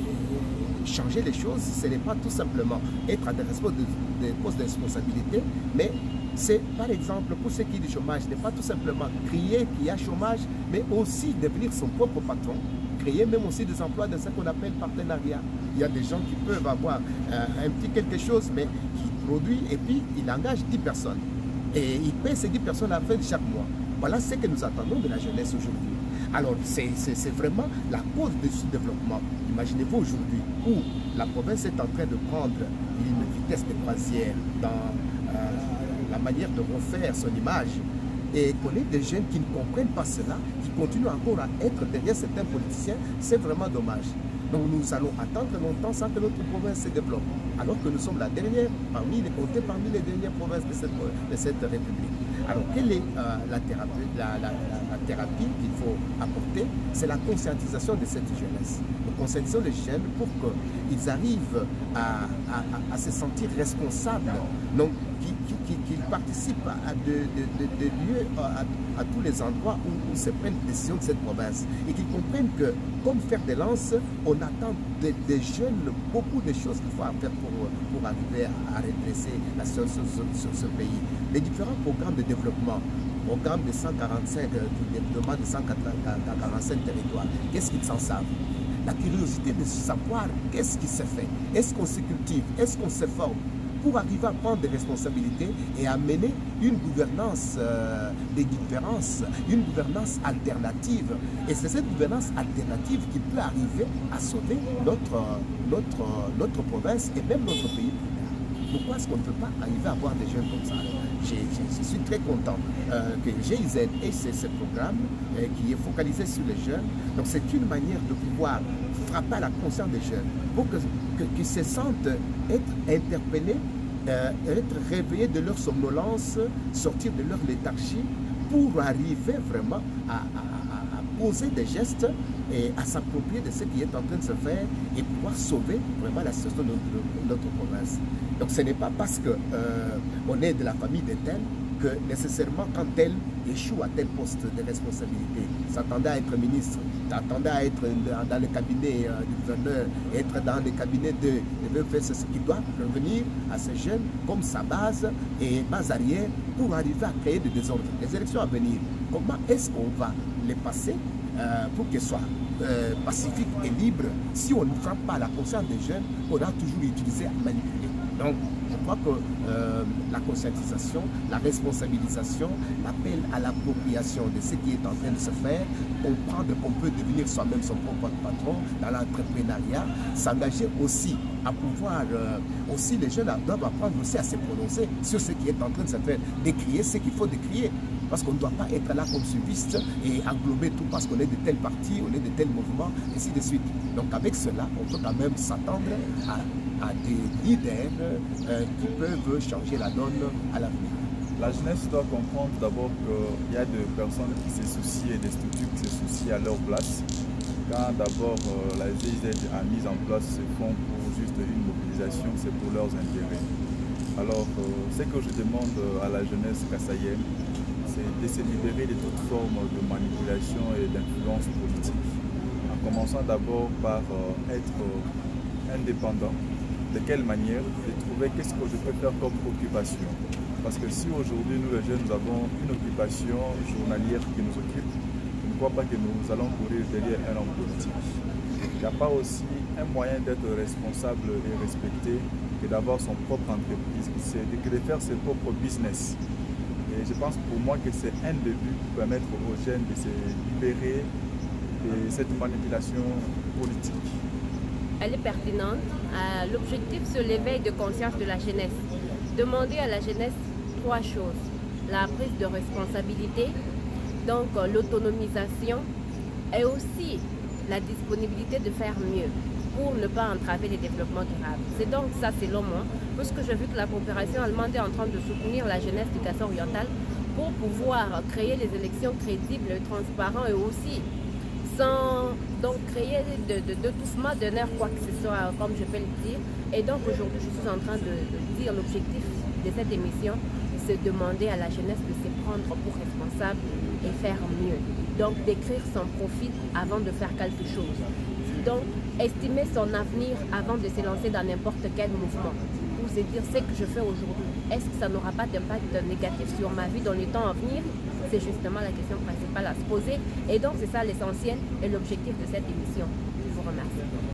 E: changer les choses, ce n'est pas tout simplement être à des postes de responsabilité, mais c'est par exemple pour ceux qui du chômage, ce n'est pas tout simplement crier qu'il y a chômage, mais aussi devenir son propre patron, créer même aussi des emplois de ce qu'on appelle partenariat. Il y a des gens qui peuvent avoir un petit quelque chose, mais qui produit et puis il engage 10 personnes. Et il paie ces 10 personnes à la fin de chaque mois. Voilà ce que nous attendons de la jeunesse aujourd'hui. Alors c'est vraiment la cause du sous-développement. Imaginez-vous aujourd'hui où la province est en train de prendre une vitesse de croisière dans la manière de refaire son image. Et qu'on ait des jeunes qui ne comprennent pas cela, qui continuent encore à être derrière certains politiciens, c'est vraiment dommage. Donc nous allons attendre longtemps sans que notre province se développe. Alors que nous sommes la dernière, parmi les dernières provinces de cette République. Alors quelle est la thérapie qu'il faut apporter? C'est la conscientisation de cette jeunesse. La conscientisation des jeunes pour qu'ils arrivent à se sentir responsables, donc qu'ils participent à de lieux, à tous les endroits où se prennent des décisions de cette province. Et qu'ils comprennent que, comme fer de lance, on attend des jeunes beaucoup de choses qu'il faut faire pour arriver à redresser la situation sur ce pays. Les différents programmes de développement, programme de 145, de développement de 145 territoires, qu'est-ce qu'ils s'en savent? La curiosité de savoir qu'est-ce qui se fait, est-ce qu'on se cultive, est-ce qu'on se forme pour arriver à prendre des responsabilités et à mener une gouvernance des différences, une gouvernance alternative. Et c'est cette gouvernance alternative qui peut arriver à sauver notre province et même notre pays plus tard. Pourquoi est-ce qu'on ne peut pas arriver à avoir des jeunes comme ça? Je suis très content que GIZ ait ce programme qui est focalisé sur les jeunes. Donc c'est une manière de pouvoir frapper à la conscience des jeunes pour qu'ils se sentent être interpellés, être réveillés de leur somnolence, sortir de leur léthargie pour arriver vraiment à poser des gestes et à s'approprier de ce qui est en train de se faire et pouvoir sauver vraiment la situation de notre province. Donc ce n'est pas parce qu'on est de la famille de tel que nécessairement quand tel échoue à tel poste de responsabilité, s'attendait à être ministre, s'attendait à être dans le cabinet du gouverneur, être dans le cabinet de faire ce qui doit revenir à ces jeunes comme sa base et base arrière pour arriver à créer des désordres. Les élections à venir, comment est-ce qu'on va les passer pour qu'elles soient pacifiques et libres? Si on ne frappe pas la conscience des jeunes, on a toujours utilisé à manipuler. Donc, je crois que la conscientisation, la responsabilisation, l'appel à l'appropriation de ce qui est en train de se faire, comprendre qu'on peut devenir soi-même son propre patron dans l'entrepreneuriat, s'engager aussi à pouvoir, aussi les jeunes doivent apprendre aussi à se prononcer sur ce qui est en train de se faire, décrier ce qu'il faut décrier. Parce qu'on ne doit pas être là comme subiste et englober tout parce qu'on est de tel parti, on est de tel mouvement, et ainsi de suite. Donc avec cela, on peut quand même s'attendre à des leaders qui peuvent changer la donne à l'avenir.
C: La jeunesse doit comprendre d'abord qu'il y a des personnes qui se soucient et des structures qui se soucient à leur place. Quand d'abord la GIZ a mis en place ce fonds pour juste une mobilisation, c'est pour leurs intérêts. Alors, ce que je demande à la jeunesse kassaïenne, c'est de se libérer de toute forme de manipulation et d'influence politique. En commençant d'abord par être indépendant. De quelle manière? De trouver qu'est-ce que je peux faire comme occupation. Parce que si aujourd'hui nous les jeunes nous avons une occupation journalière qui nous occupe, je ne crois pas que nous allons courir derrière un homme politique. Il n'y a pas aussi un moyen d'être responsable et respecté que d'avoir son propre entreprise, c'est de faire ses propres business. Et je pense pour moi que c'est un début pour permettre aux jeunes de se libérer de cette manipulation politique.
A: Elle est pertinente. L'objectif, c'est l'éveil de conscience de la jeunesse. Demander à la jeunesse 3 choses. La prise de responsabilité, donc l'autonomisation et aussi la disponibilité de faire mieux pour ne pas entraver les développements durables. C'est donc ça, selon moi, parce que j'ai vu que la coopération allemande est en train de soutenir la jeunesse du Kassai oriental pour pouvoir créer les élections crédibles, transparentes et aussi sans donc créer de doucement d'honneur quoi que ce soit, comme je peux le dire. Et donc aujourd'hui, je suis en train de dire l'objectif de cette émission, c'est demander à la jeunesse de se prendre pour responsable et faire mieux. Donc d'écrire son profil avant de faire quelque chose. Donc estimer son avenir avant de se lancer dans n'importe quel mouvement. Pour se dire ce que je fais aujourd'hui, est-ce que ça n'aura pas d'impact négatif sur ma vie dans les temps à venir? C'est justement la question principale à se poser. Et donc c'est ça l'essentiel et l'objectif de cette émission. Je vous remercie.